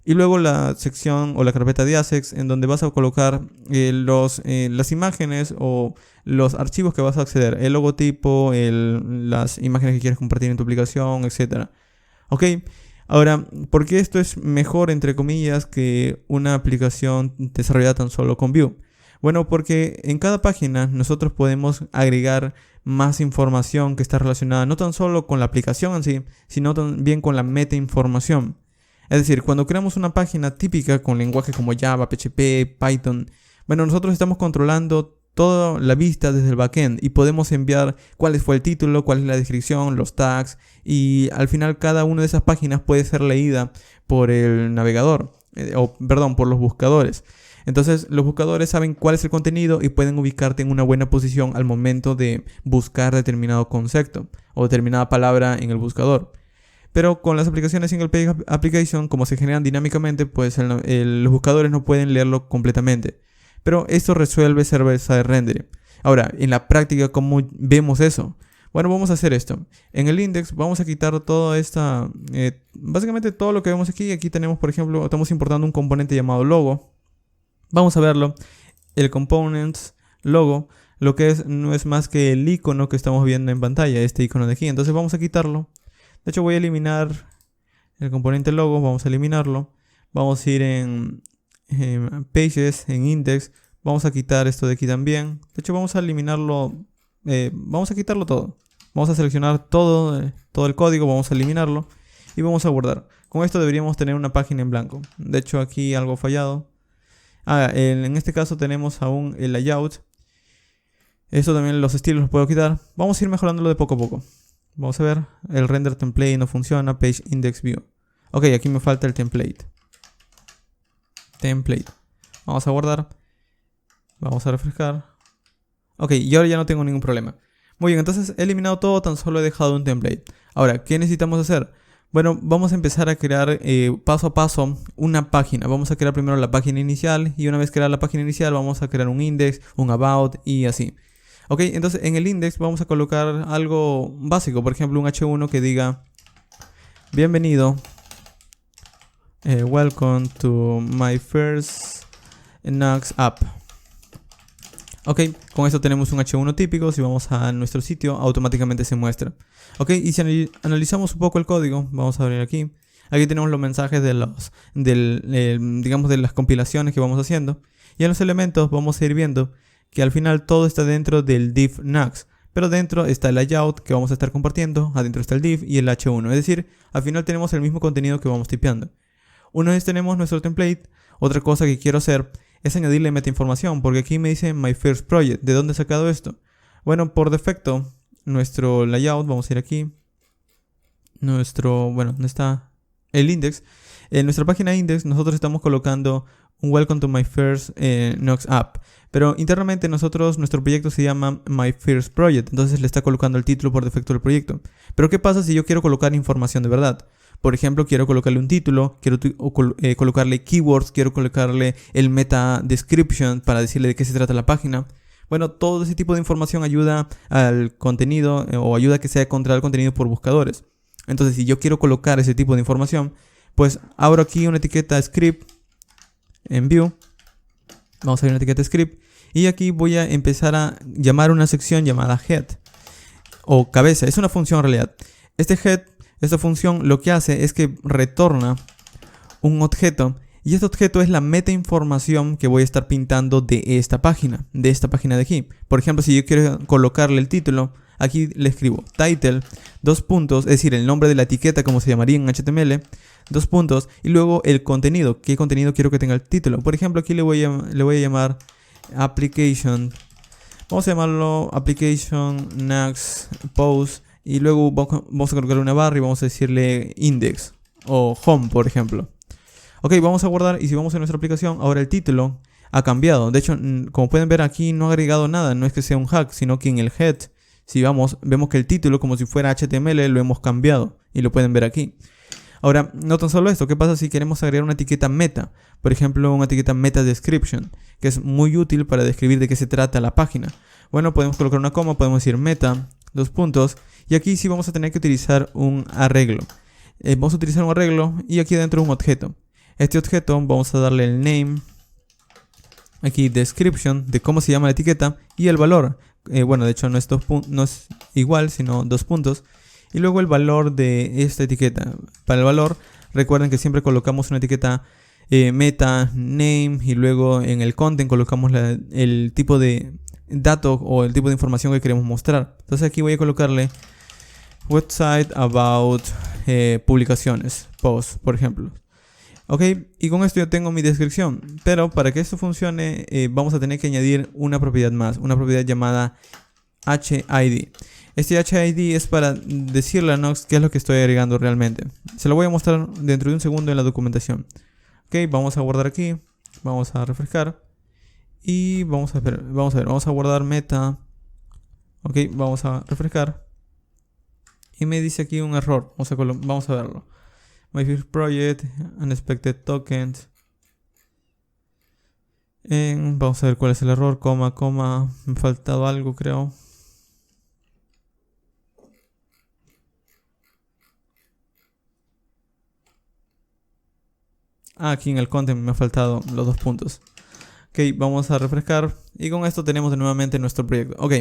Y luego la sección o la carpeta de assets en donde vas a colocar las imágenes o los archivos que vas a acceder. El logotipo, las imágenes que quieres compartir en tu aplicación, etc. Ok, ahora, ¿por qué esto es mejor, entre comillas, que una aplicación desarrollada tan solo con Vue? Bueno, porque en cada página nosotros podemos agregar más información que está relacionada no tan solo con la aplicación en sí, sino también con la metainformación. Es decir, cuando creamos una página típica con lenguajes como Java, PHP, Python, bueno, nosotros estamos controlando toda la vista desde el backend y podemos enviar cuál fue el título, cuál es la descripción, los tags, y al final cada una de esas páginas puede ser leída por el navegador, por los buscadores. Entonces los buscadores saben cuál es el contenido y pueden ubicarte en una buena posición al momento de buscar determinado concepto o determinada palabra en el buscador. Pero con las aplicaciones Single Page Application, como se generan dinámicamente, pues los buscadores no pueden leerlo completamente. Pero esto resuelve Server-Side Rendering. Ahora, en la práctica, ¿cómo vemos eso? Bueno, vamos a hacer esto. En el index vamos a quitar toda esta... básicamente todo lo que vemos aquí. Aquí tenemos, por ejemplo, estamos importando un componente llamado logo. Vamos a verlo. El components logo, lo que es, no es más que el icono que estamos viendo en pantalla, este icono de aquí. Entonces vamos a quitarlo. De hecho voy a eliminar el componente logo, vamos a eliminarlo. Vamos a ir en pages, en index. Vamos a quitar esto de aquí también. De hecho vamos a eliminarlo, vamos a quitarlo todo. Vamos a seleccionar todo el código, vamos a eliminarlo y vamos a guardar. Con esto deberíamos tener una página en blanco. De hecho aquí algo fallado. En este caso tenemos aún el layout. Esto también, los estilos los puedo quitar. Vamos a ir mejorándolo de poco a poco. Vamos a ver, el render template no funciona, page index view. Ok, aquí me falta el template. Vamos a guardar. Vamos a refrescar. Ok, y ahora ya no tengo ningún problema. Muy bien, entonces he eliminado todo, tan solo he dejado un template. Ahora, ¿qué necesitamos hacer? Bueno, vamos a empezar a crear paso a paso una página. Vamos a crear primero la página inicial y una vez creada la página inicial vamos a crear un index, un about y así. Ok, entonces en el index vamos a colocar algo básico, por ejemplo un H1 que diga bienvenido, welcome to my first Knux app. Ok, con esto tenemos un H1 típico. Si vamos a nuestro sitio automáticamente se muestra. Ok, y si analizamos un poco el código, vamos a abrir aquí. Aquí tenemos los mensajes de digamos de las compilaciones que vamos haciendo. Y en los elementos vamos a ir viendo que al final todo está dentro del div Knux, pero dentro está el layout que vamos a estar compartiendo, adentro está el div y el H1, es decir, al final tenemos el mismo contenido que vamos tipeando. Una vez tenemos nuestro template, otra cosa que quiero hacer es añadirle metainformación, porque aquí me dice my first project. ¿De dónde he sacado esto? Bueno, por defecto, nuestro layout, vamos a ir aquí, ¿dónde está el index? En nuestra página index nosotros estamos colocando un welcome to my first Knux app. Pero internamente nuestro proyecto se llama My First Project. Entonces le está colocando el título por defecto del proyecto. Pero ¿qué pasa si yo quiero colocar información de verdad? Por ejemplo, quiero colocarle un título, quiero colocarle keywords, quiero colocarle el meta description para decirle de qué se trata la página. Bueno, todo ese tipo de información ayuda al contenido o ayuda a que sea encontrado el contenido por buscadores. Entonces, si yo quiero colocar ese tipo de información, pues abro aquí una etiqueta script en view. Vamos a ver una etiqueta script y aquí voy a empezar a llamar una sección llamada head o cabeza. Es una función en realidad. Esta función lo que hace es que retorna un objeto y este objeto es la meta información que voy a estar pintando de esta página de aquí. Por ejemplo, si yo quiero colocarle el título, aquí le escribo title, dos puntos, es decir, el nombre de la etiqueta como se llamaría en HTML, dos puntos, y luego el contenido, qué contenido quiero que tenga el título. Por ejemplo, aquí le voy a llamar application, vamos a llamarlo application Knux post, y luego vamos a colocarle una barra y vamos a decirle index o home, por ejemplo. Ok, vamos a guardar y si vamos a nuestra aplicación, ahora el título ha cambiado. De hecho, como pueden ver aquí no ha agregado nada, no es que sea un hack, sino que en el head, si vemos que el título como si fuera HTML lo hemos cambiado y lo pueden ver aquí. Ahora, no tan solo esto, ¿qué pasa si queremos agregar una etiqueta meta? Por ejemplo, una etiqueta meta description, que es muy útil para describir de qué se trata la página. Bueno, podemos colocar una coma, podemos decir meta, dos puntos, y aquí sí vamos a tener que utilizar un arreglo. Vamos a utilizar un arreglo y aquí dentro un objeto. Este objeto vamos a darle el name, aquí description, de cómo se llama la etiqueta, y el valor. Bueno, de hecho no es igual, sino dos puntos. Y luego el valor de esta etiqueta. Para el valor, recuerden que siempre colocamos una etiqueta meta, name, y luego en el content colocamos el tipo de dato o el tipo de información que queremos mostrar. Entonces aquí voy a colocarle website about publicaciones, post, por ejemplo. Ok, y con esto yo tengo mi descripción, pero para que esto funcione vamos a tener que añadir una propiedad más, una propiedad llamada HID. Este HID es para decirle a Nox qué es lo que estoy agregando realmente. Se lo voy a mostrar dentro de un segundo en la documentación. Ok, vamos a guardar aquí, vamos a refrescar y vamos a ver, vamos a guardar meta. Ok, vamos a refrescar y me dice aquí un error, vamos a verlo. My first project, unexpected tokens. Vamos a ver cuál es el error, coma, me ha faltado algo creo. Aquí en el content me ha faltado los 2 puntos. Ok, vamos a refrescar y con esto tenemos nuevamente nuestro proyecto. Ok,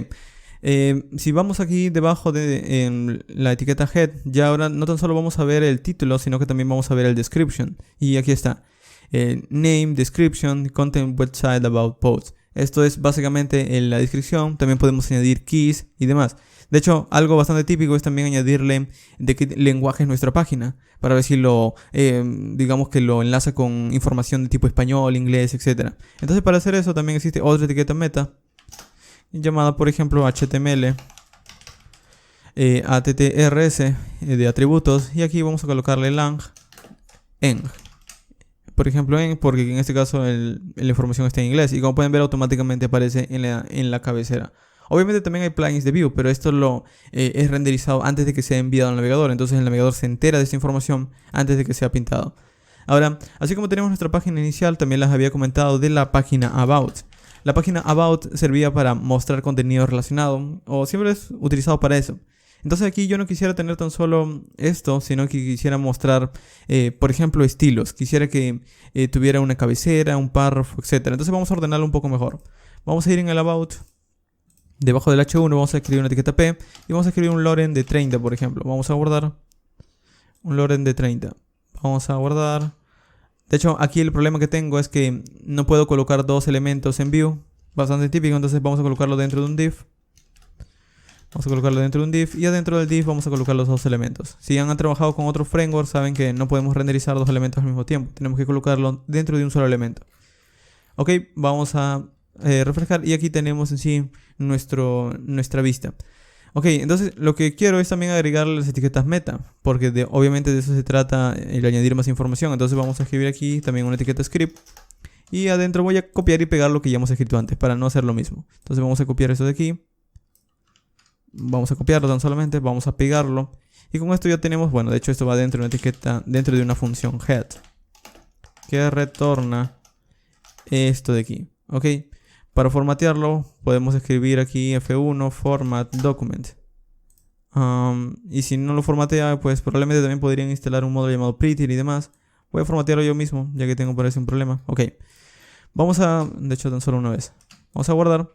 si vamos aquí debajo de en la etiqueta head, ya ahora no tan solo vamos a ver el título, sino que también vamos a ver el description. Y aquí está, name, description, content, website, about, post. Esto es básicamente en la descripción. También podemos añadir keys y demás. De hecho, algo bastante típico es también añadirle de qué lenguaje es nuestra página, para ver si digamos que lo enlaza con información de tipo español, inglés, etc. Entonces, para hacer eso también existe otra etiqueta meta, llamada por ejemplo HTML, ATTRS de atributos, y aquí vamos a colocarle lang, eng. Por ejemplo, porque en este caso la información está en inglés, y como pueden ver automáticamente aparece en la cabecera. Obviamente también hay plugins de Vue, pero esto es renderizado antes de que sea enviado al navegador. Entonces el navegador se entera de esta información antes de que sea pintado. Ahora, así como tenemos nuestra página inicial, también les había comentado de la página About. La página About servía para mostrar contenido relacionado, o siempre es utilizado para eso. Entonces aquí yo no quisiera tener tan solo esto, sino que quisiera mostrar, por ejemplo, estilos. Quisiera que tuviera una cabecera, un párrafo, etc. Entonces vamos a ordenarlo un poco mejor. Vamos a ir en el About. Debajo del H1 vamos a escribir una etiqueta P y vamos a escribir un loren de 30, por ejemplo. Vamos a guardar un loren de 30. Vamos a guardar. De hecho, aquí el problema que tengo es que no puedo colocar 2 elementos en Vue. Bastante típico, entonces vamos a colocarlo dentro de un div. Vamos a colocarlo dentro de un div y adentro del div vamos a colocar los 2 elementos. Si han trabajado con otro framework, saben que no podemos renderizar 2 elementos al mismo tiempo. Tenemos que colocarlo dentro de un solo elemento. Ok, vamos a refrescar y aquí tenemos en sí nuestra vista. Ok, entonces lo que quiero es también agregarle las etiquetas meta, porque obviamente de eso se trata, el añadir más información. Entonces vamos a escribir aquí también una etiqueta script y adentro voy a copiar y pegar lo que ya hemos escrito antes para no hacer lo mismo. Entonces vamos a copiar eso de aquí, vamos a copiarlo tan solamente, vamos a pegarlo y con esto ya tenemos, bueno, de hecho esto va dentro de una etiqueta, dentro de una función head que retorna esto de aquí. Ok, para formatearlo podemos escribir aquí F1 format document. Y si no lo formatea, pues probablemente también podrían instalar un módulo llamado prettier y demás. Voy a formatearlo yo mismo, ya que tengo por eso un problema. Ok, vamos de hecho tan solo una vez. Vamos a guardar.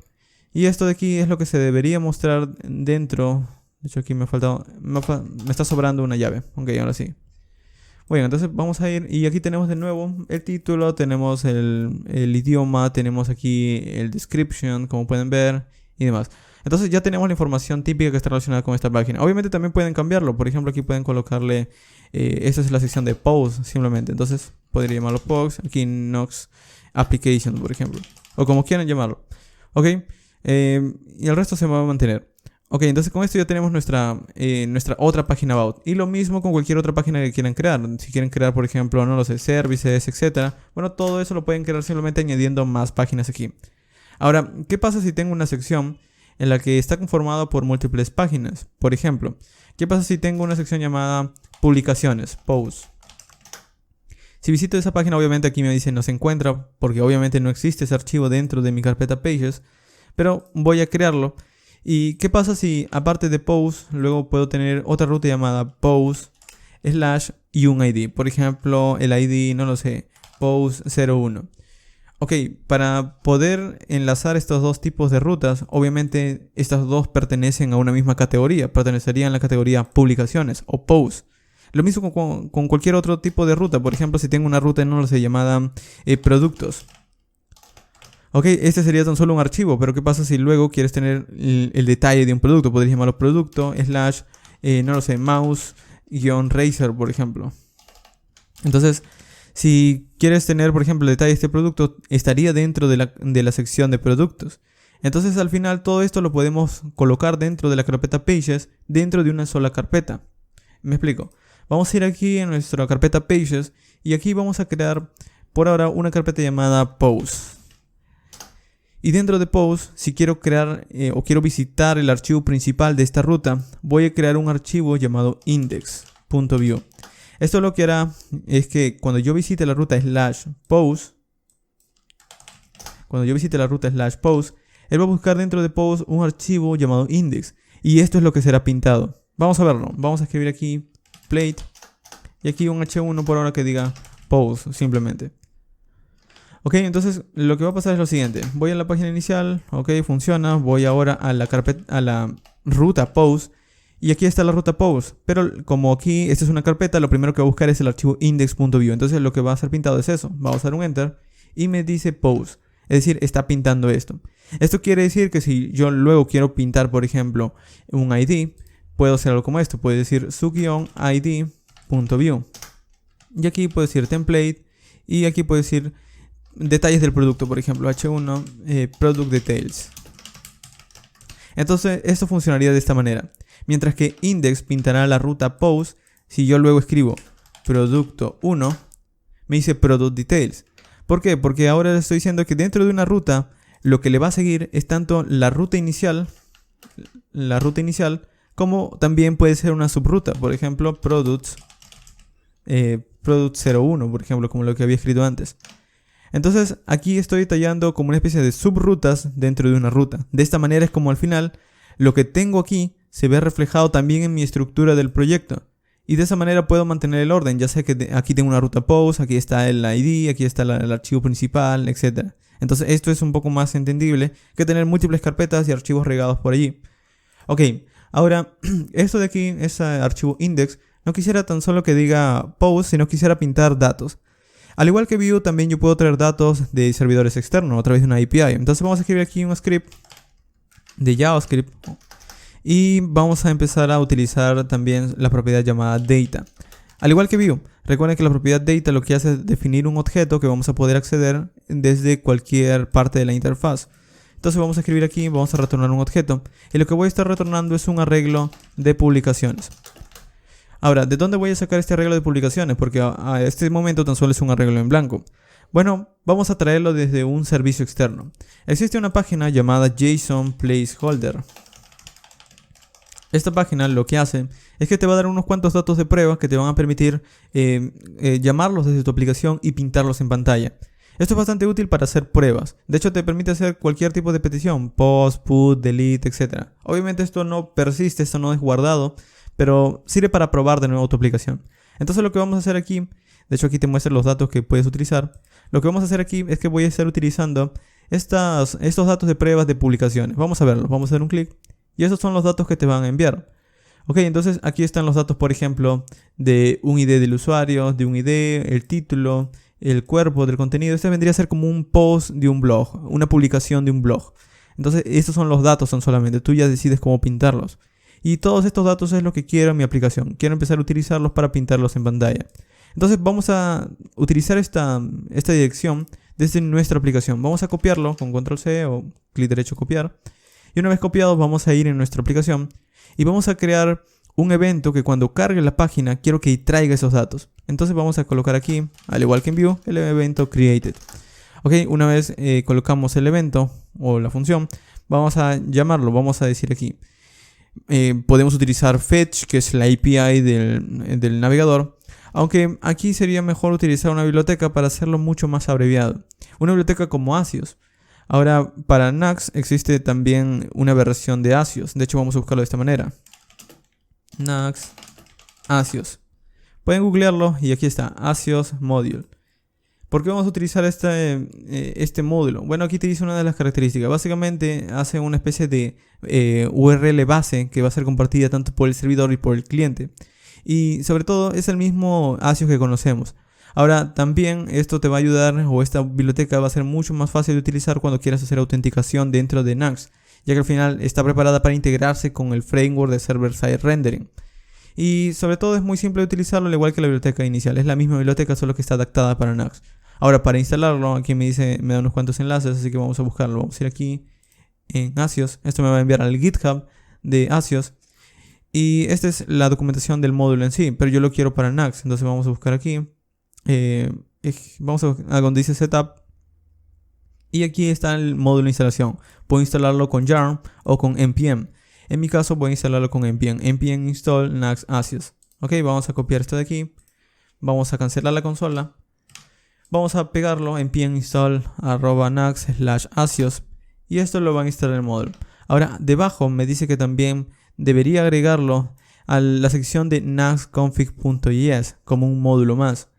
Y esto de aquí es lo que se debería mostrar dentro. De hecho aquí me está sobrando una llave. Ok, ahora sí. Bueno, entonces vamos a ir y aquí tenemos de nuevo el título, tenemos el idioma, tenemos aquí el description, como pueden ver, y demás. Entonces ya tenemos la información típica que está relacionada con esta página. Obviamente también pueden cambiarlo, por ejemplo aquí pueden colocarle, esta es la sección de post simplemente. Entonces podría llamarlo post, aquí Nox application por ejemplo, o como quieran llamarlo. Ok, y el resto se va a mantener. Ok, entonces con esto ya tenemos nuestra otra página About. Y lo mismo con cualquier otra página que quieran crear. Si quieren crear, por ejemplo, no lo sé, services, etc. Bueno, todo eso lo pueden crear simplemente añadiendo más páginas aquí. Ahora, ¿qué pasa si tengo una sección en la que está conformada por múltiples páginas? Por ejemplo, ¿qué pasa si tengo una sección llamada publicaciones, posts? Si visito esa página, obviamente aquí me dice no se encuentra, porque obviamente no existe ese archivo dentro de mi carpeta Pages. Pero voy a crearlo. ¿Y qué pasa si aparte de post, luego puedo tener otra ruta llamada post / un ID? Por ejemplo, el ID, no lo sé, post 01. Ok, para poder enlazar estos dos tipos de rutas, obviamente estas dos pertenecen a una misma categoría. Pertenecerían a la categoría publicaciones o post. Lo mismo con cualquier otro tipo de ruta. Por ejemplo, si tengo una ruta, no lo sé, llamada productos. Ok, este sería tan solo un archivo, pero ¿qué pasa si luego quieres tener el detalle de un producto? Podrías llamarlo producto / no lo sé, mouse-razor, por ejemplo. Entonces, Si quieres tener, por ejemplo, detalles de este producto, estaría dentro de la sección de productos. Entonces al final todo esto lo podemos colocar dentro de la carpeta Pages, dentro de una sola carpeta. Me explico. Vamos a ir aquí en nuestra carpeta Pages y aquí vamos a crear por ahora una carpeta llamada Posts. Y dentro de Posts, si quiero crear o quiero visitar el archivo principal de esta ruta, voy a crear un archivo llamado index.view. Esto lo que hará es que cuando yo visite la ruta /post, él va a buscar dentro de Post un archivo llamado index. Y esto es lo que será pintado. Vamos a verlo. Vamos a escribir aquí plate. Y aquí un H1 por ahora que diga Post simplemente. Ok, entonces lo que va a pasar es lo siguiente. Voy a la página inicial. Ok, funciona. Voy ahora a la ruta Post. Y aquí está la ruta Post. Pero como aquí esta es una carpeta, lo primero que voy a buscar es el archivo index.view. Entonces lo que va a ser pintado es eso. Vamos a dar un enter. Y me dice Post. Es decir, está pintando esto. Esto quiere decir que si yo luego quiero pintar, por ejemplo, un ID, puedo hacer algo como esto. Puedo decir su-id.view. Y aquí puedo decir template. Y aquí puedo decir detalles del producto, por ejemplo, H1, product details. Entonces, esto funcionaría de esta manera. Mientras que index pintará la ruta post, si yo luego escribo producto 1, me dice product details. ¿Por qué? Porque ahora le estoy diciendo que dentro de una ruta, lo que le va a seguir es tanto la ruta inicial, como también puede ser una subruta. Por ejemplo, product 01, por ejemplo, como lo que había escrito antes. Entonces, aquí estoy detallando como una especie de subrutas dentro de una ruta. De esta manera es como al final, lo que tengo aquí se ve reflejado también en mi estructura del proyecto. Y de esa manera puedo mantener el orden, ya sea que aquí tengo una ruta post, aquí está el ID, aquí está el archivo principal, etc. Entonces esto es un poco más entendible que tener múltiples carpetas y archivos regados por allí. Ok, ahora esto de aquí, ese archivo index, no quisiera tan solo que diga post, sino quisiera pintar datos. Al igual que Vue, también yo puedo traer datos de servidores externos a través de una API. Entonces vamos a escribir aquí un script de JavaScript. Y vamos a empezar a utilizar también la propiedad llamada data. Al igual que Vue, recuerden que la propiedad data lo que hace es definir un objeto que vamos a poder acceder desde cualquier parte de la interfaz. Entonces vamos a escribir aquí, vamos a retornar un objeto. Y lo que voy a estar retornando es un arreglo de publicaciones. Ahora, ¿de dónde voy a sacar este arreglo de publicaciones? Porque a este momento tan solo es un arreglo en blanco. Bueno, vamos a traerlo desde un servicio externo. Existe una página llamada JSON Placeholder. Esta página lo que hace es que te va a dar unos cuantos datos de prueba que te van a permitir llamarlos desde tu aplicación y pintarlos en pantalla. Esto es bastante útil para hacer pruebas. De hecho, te permite hacer cualquier tipo de petición, post, put, delete, etc. Obviamente esto no persiste, esto no es guardado, pero sirve para probar de nuevo tu aplicación. Entonces lo que vamos a hacer aquí, de hecho aquí te muestra los datos que puedes utilizar. Lo que vamos a hacer aquí es que voy a estar utilizando estos datos de pruebas de publicaciones. Vamos a verlos, vamos a dar un clic. Y esos son los datos que te van a enviar. Ok, entonces aquí están los datos, por ejemplo, de un ID del usuario, de un ID, el título, el cuerpo del contenido. Este vendría a ser como un post de un blog, una publicación de un blog. Entonces, estos son los datos, son solamente. Tú ya decides cómo pintarlos. Y todos estos datos es lo que quiero en mi aplicación. Quiero empezar a utilizarlos para pintarlos en pantalla. Entonces, vamos a utilizar esta dirección desde nuestra aplicación. Vamos a copiarlo con control C o clic derecho copiar. Y una vez copiados vamos a ir en nuestra aplicación y vamos a crear un evento que cuando cargue la página quiero que traiga esos datos. Entonces vamos a colocar aquí, al igual que en Vue, el evento created. Ok, una vez colocamos el evento o la función, vamos a llamarlo, vamos a decir aquí. Podemos utilizar fetch, que es la API del navegador. Aunque aquí sería mejor utilizar una biblioteca para hacerlo mucho más abreviado. Una biblioteca como Axios. Ahora, para Nux existe también una versión de Axios. De hecho, vamos a buscarlo de esta manera. Nux Axios. Pueden googlearlo y aquí está, Axios Module. ¿Por qué vamos a utilizar este módulo? Bueno, aquí te dice una de las características. Básicamente hace una especie de URL base que va a ser compartida tanto por el servidor y por el cliente. Y sobre todo es el mismo Axios que conocemos. Ahora también esto te va a ayudar, o esta biblioteca va a ser mucho más fácil de utilizar cuando quieras hacer autenticación dentro de Nux, ya que al final está preparada para integrarse con el framework de server-side rendering. Y sobre todo es muy simple de utilizarlo, al igual que la biblioteca inicial. Es la misma biblioteca, solo que está adaptada para Nux. Ahora, para instalarlo, aquí me da unos cuantos enlaces, así que vamos a buscarlo. Vamos a ir aquí en Axios. Esto me va a enviar al GitHub de Axios. Y esta es la documentación del módulo en sí, pero yo lo quiero para Nux. Entonces vamos a buscar aquí. Vamos a donde dice Setup. Y aquí está el módulo de instalación. Puedo instalarlo con yarn o con npm. En mi caso voy a instalarlo con npm. npm install Nux Axios. Ok, vamos a copiar esto de aquí. Vamos a cancelar la consola. Vamos a pegarlo npm install @nux/axios. Y esto lo va a instalar el módulo. Ahora, debajo me dice que también debería agregarlo a la sección de nuxconfig.js como un módulo más.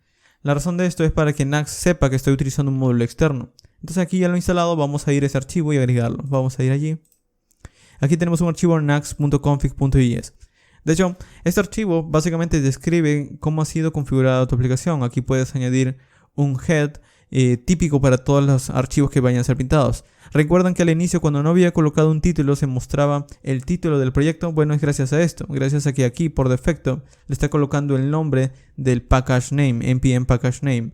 La razón de esto es para que Nux sepa que estoy utilizando un módulo externo. Entonces aquí ya lo he instalado, vamos a ir a ese archivo y agregarlo. Vamos a ir allí. Aquí tenemos un archivo nux.config.js. De hecho, este archivo básicamente describe cómo ha sido configurada tu aplicación. Aquí puedes añadir un head típico para todos los archivos que vayan a ser pintados. Recuerdan que al inicio, cuando no había colocado un título, se mostraba el título del proyecto. Bueno, es gracias a esto, gracias a que aquí por defecto le está colocando el nombre del package name, npm package name.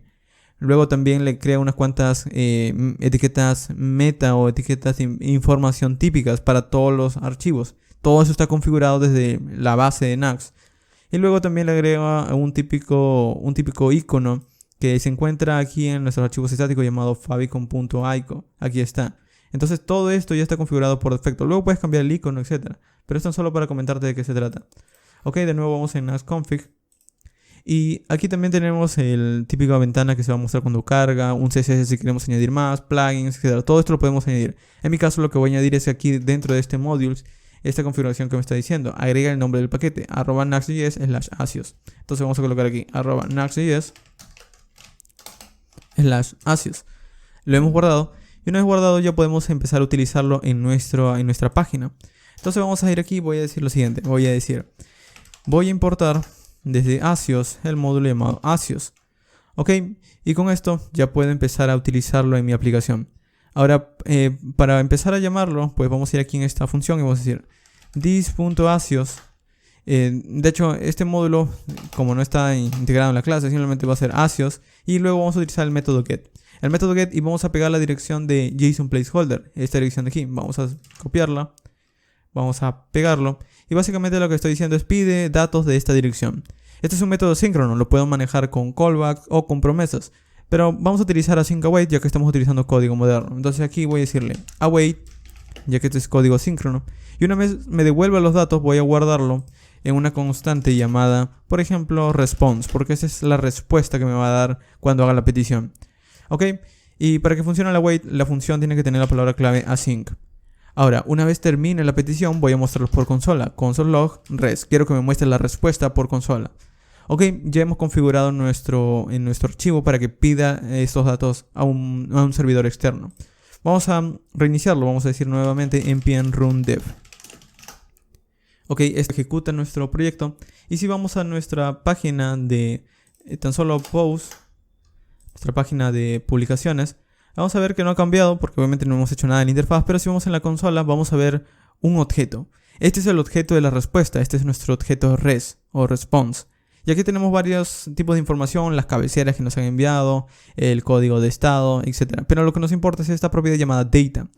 Luego también le crea unas cuantas etiquetas meta o etiquetas de información típicas para todos los archivos. Todo eso está configurado desde la base de Nux. Y luego también le agrega un típico icono que se encuentra aquí en nuestros archivos estáticos llamado favicon.ico. Aquí está. Entonces todo esto ya está configurado por defecto. Luego puedes cambiar el icono, etc. Pero esto es solo para comentarte de qué se trata. Ok, de nuevo vamos en nuxconfig. Y aquí también tenemos el típico ventana que se va a mostrar cuando carga, un CSS si queremos añadir más, plugins, etc. Todo esto lo podemos añadir. En mi caso lo que voy a añadir es aquí dentro de este modules, esta configuración que me está diciendo. Agrega el nombre del paquete, @nuxjs/axios. Entonces vamos a colocar aquí, @nuxjs/axios. Lo hemos guardado. Y una vez guardado ya podemos empezar a utilizarlo en nuestra página. Entonces vamos a ir aquí y voy a decir lo siguiente. Voy a importar desde Axios el módulo llamado Axios. Ok, y con esto ya puedo empezar a utilizarlo en mi aplicación. Ahora, para empezar a llamarlo, pues vamos a ir aquí en esta función y vamos a decir this.axios. De hecho, este módulo, como no está integrado en la clase, simplemente va a ser Axios. Y luego vamos a utilizar el método get. El método get y vamos a pegar la dirección de JSON placeholder. Esta dirección de aquí. Vamos a copiarla. Vamos a pegarlo. Y básicamente lo que estoy diciendo es pide datos de esta dirección. Este es un método síncrono. Lo puedo manejar con callbacks o con promesas. Pero vamos a utilizar async await ya que estamos utilizando código moderno. Entonces aquí voy a decirle await, ya que este es código síncrono. Y una vez me devuelva los datos voy a guardarlo en una constante llamada, por ejemplo, response. Porque esa es la respuesta que me va a dar cuando haga la petición. Ok, y para que funcione el await, la función tiene que tener la palabra clave async. Ahora, una vez termine la petición, voy a mostrarlos por consola. Console log res. Quiero que me muestre la respuesta por consola. Ok, ya hemos configurado en nuestro archivo para que pida estos datos a un servidor externo. Vamos a reiniciarlo. Vamos a decir nuevamente npm run dev. Ok, esto ejecuta nuestro proyecto. Y si vamos a nuestra página de tan solo post, nuestra página de publicaciones, vamos a ver que no ha cambiado porque obviamente no hemos hecho nada en la interfaz, pero si vamos en la consola vamos a ver un objeto. Este es el objeto de la respuesta, este es nuestro objeto res o response. Y aquí tenemos varios tipos de información, las cabeceras que nos han enviado, el código de estado, etc. Pero lo que nos importa es esta propiedad llamada data.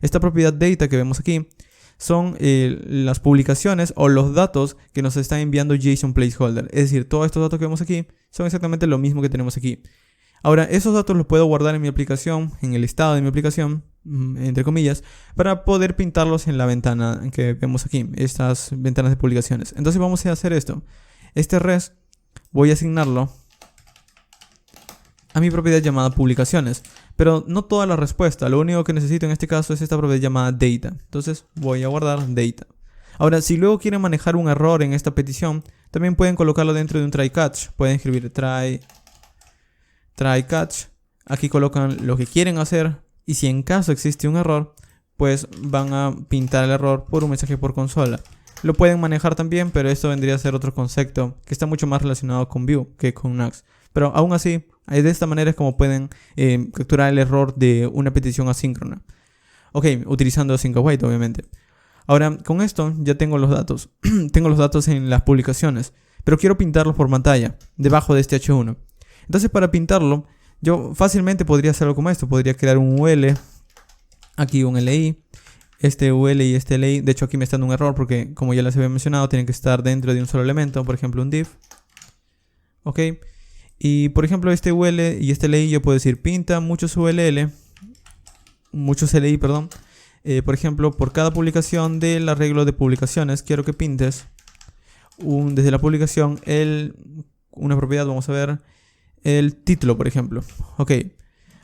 Esta propiedad data que vemos aquí son las publicaciones o los datos que nos está enviando JSON placeholder. Es decir, todos estos datos que vemos aquí son exactamente lo mismo que tenemos aquí. Ahora, esos datos los puedo guardar en mi aplicación, en el estado de mi aplicación, entre comillas, para poder pintarlos en la ventana que vemos aquí, estas ventanas de publicaciones. Entonces vamos a hacer esto. Este res voy a asignarlo a mi propiedad llamada publicaciones, pero no toda la respuesta. Lo único que necesito en este caso es esta propiedad llamada data. Entonces voy a guardar data. Ahora, si luego quieren manejar un error en esta petición, también pueden colocarlo dentro de un try catch. Pueden escribir try catch. Aquí colocan lo que quieren hacer y si en caso existe un error, pues van a pintar el error por un mensaje por consola. Lo pueden manejar también, pero esto vendría a ser otro concepto que está mucho más relacionado con Vue que con Nux. Pero aún así, de esta manera es como pueden capturar el error de una petición asíncrona. Ok, utilizando async await obviamente. Ahora, con esto ya tengo los datos. Tengo los datos en las publicaciones, pero quiero pintarlos por pantalla, debajo de este H1. Entonces, para pintarlo, yo fácilmente podría hacerlo como esto. Podría crear un UL, aquí un LI, este UL y este LI. De hecho, aquí me está dando un error porque, como ya les había mencionado, tienen que estar dentro de un solo elemento. Por ejemplo, un div. Ok. Y, por ejemplo, este UL y este LI, yo puedo decir pinta muchos ULL, muchos LI, perdón. Por ejemplo, por cada publicación del arreglo de publicaciones, quiero que pintes desde la publicación una propiedad, vamos a ver, el título, por ejemplo. Ok,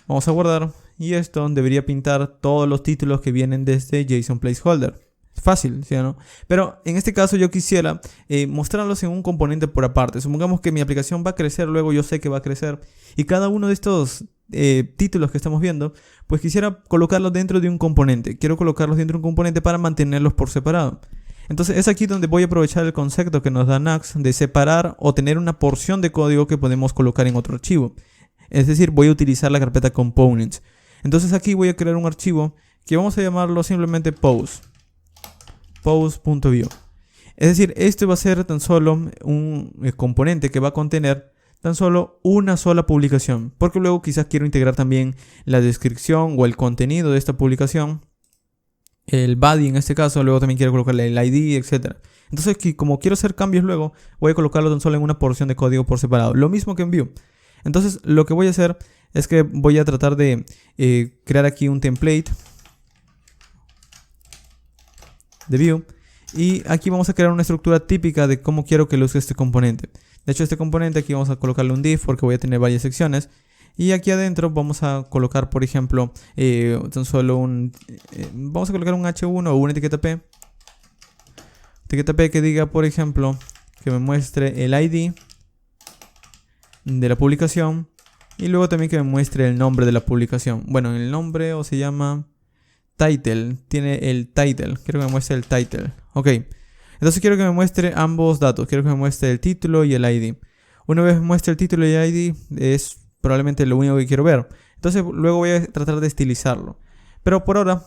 vamos a guardar y esto debería pintar todos los títulos que vienen desde JSON Placeholder. Fácil, ¿sí o no? Pero en este caso yo quisiera mostrarlos en un componente por aparte. Supongamos que mi aplicación va a crecer, luego yo sé que va a crecer y cada uno de estos títulos que estamos viendo, pues quisiera colocarlos dentro de un componente. Quiero colocarlos dentro de un componente para mantenerlos por separado. Entonces es aquí donde voy a aprovechar el concepto que nos da Nux de separar o tener una porción de código que podemos colocar en otro archivo. Es decir, voy a utilizar la carpeta components. Entonces aquí voy a crear un archivo que vamos a llamarlo simplemente pose.view. Es decir, este va a ser tan solo un componente que va a contener tan solo una sola publicación, porque luego quizás quiero integrar también la descripción o el contenido de esta publicación, el body en este caso, luego también quiero colocarle el ID, etc. Entonces, como quiero hacer cambios luego, voy a colocarlo tan solo en una porción de código por separado, lo mismo que en Vue. Entonces, lo que voy a hacer es que voy a tratar de crear aquí un template de Vue, y aquí vamos a crear una estructura típica de cómo quiero que luzca este componente. De hecho, este componente aquí vamos a colocarle un div porque voy a tener varias secciones. Y aquí adentro vamos a colocar, por ejemplo, tan solo vamos a colocar un H1 o una etiqueta P. Etiqueta P que diga, por ejemplo, que me muestre el ID de la publicación. Y luego también que me muestre el nombre de la publicación. Bueno, el nombre o se llama title. Tiene el title. Quiero que me muestre el title. Ok. Entonces quiero que me muestre ambos datos. Quiero que me muestre el título y el ID. Una vez me muestre el título y el ID, es probablemente lo único que quiero ver. Entonces luego voy a tratar de estilizarlo. Pero por ahora,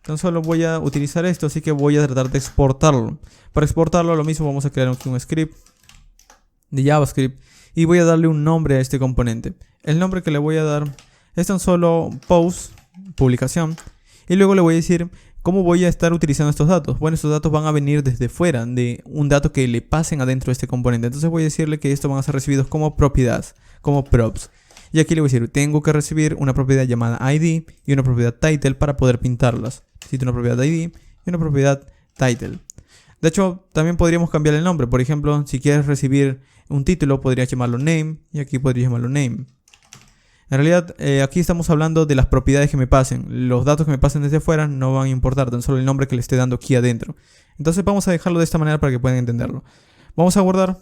tan solo voy a utilizar esto, así que voy a tratar de exportarlo. Para exportarlo, lo mismo, vamos a crear aquí un script de JavaScript. Y voy a darle un nombre a este componente. El nombre que le voy a dar es tan solo post, publicación. Y luego le voy a decir cómo voy a estar utilizando estos datos. Bueno, estos datos van a venir desde fuera de un dato que le pasen adentro de este componente. Entonces voy a decirle que estos van a ser recibidos como propiedades, como props. Y aquí le voy a decir, tengo que recibir una propiedad llamada ID y una propiedad title para poder pintarlas. Necesito una propiedad ID y una propiedad title. De hecho, también podríamos cambiar el nombre. Por ejemplo, si quieres recibir un título, podrías llamarlo name y aquí podrías llamarlo name. En realidad, aquí estamos hablando de las propiedades que me pasen. Los datos que me pasen desde afuera no van a importar, tan solo el nombre que le esté dando aquí adentro. Entonces vamos a dejarlo de esta manera para que puedan entenderlo. Vamos a guardar.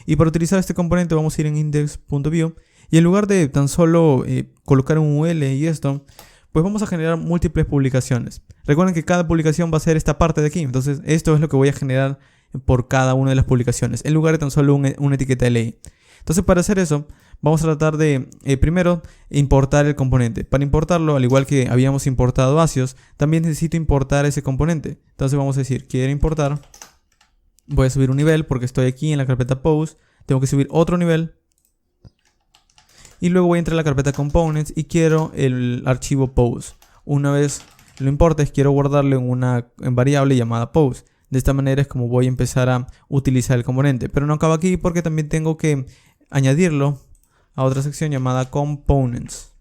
Y para utilizar este componente vamos a ir en index.view. Y en lugar de tan solo colocar un UL y esto, pues vamos a generar múltiples publicaciones. Recuerden que cada publicación va a ser esta parte de aquí. Entonces esto es lo que voy a generar por cada una de las publicaciones, en lugar de tan solo una etiqueta LI. Entonces para hacer eso, vamos a tratar de primero importar el componente. Para importarlo, al igual que habíamos importado Axios, también necesito importar ese componente. Entonces vamos a decir, quiero importar. Voy a subir un nivel porque estoy aquí en la carpeta Pose. Tengo que subir otro nivel. Y luego voy a entrar a la carpeta Components y quiero el archivo Pose. Una vez lo importes, quiero guardarlo en variable llamada Pose. De esta manera es como voy a empezar a utilizar el componente. Pero no acaba aquí porque también tengo que añadirlo a otra sección llamada Components,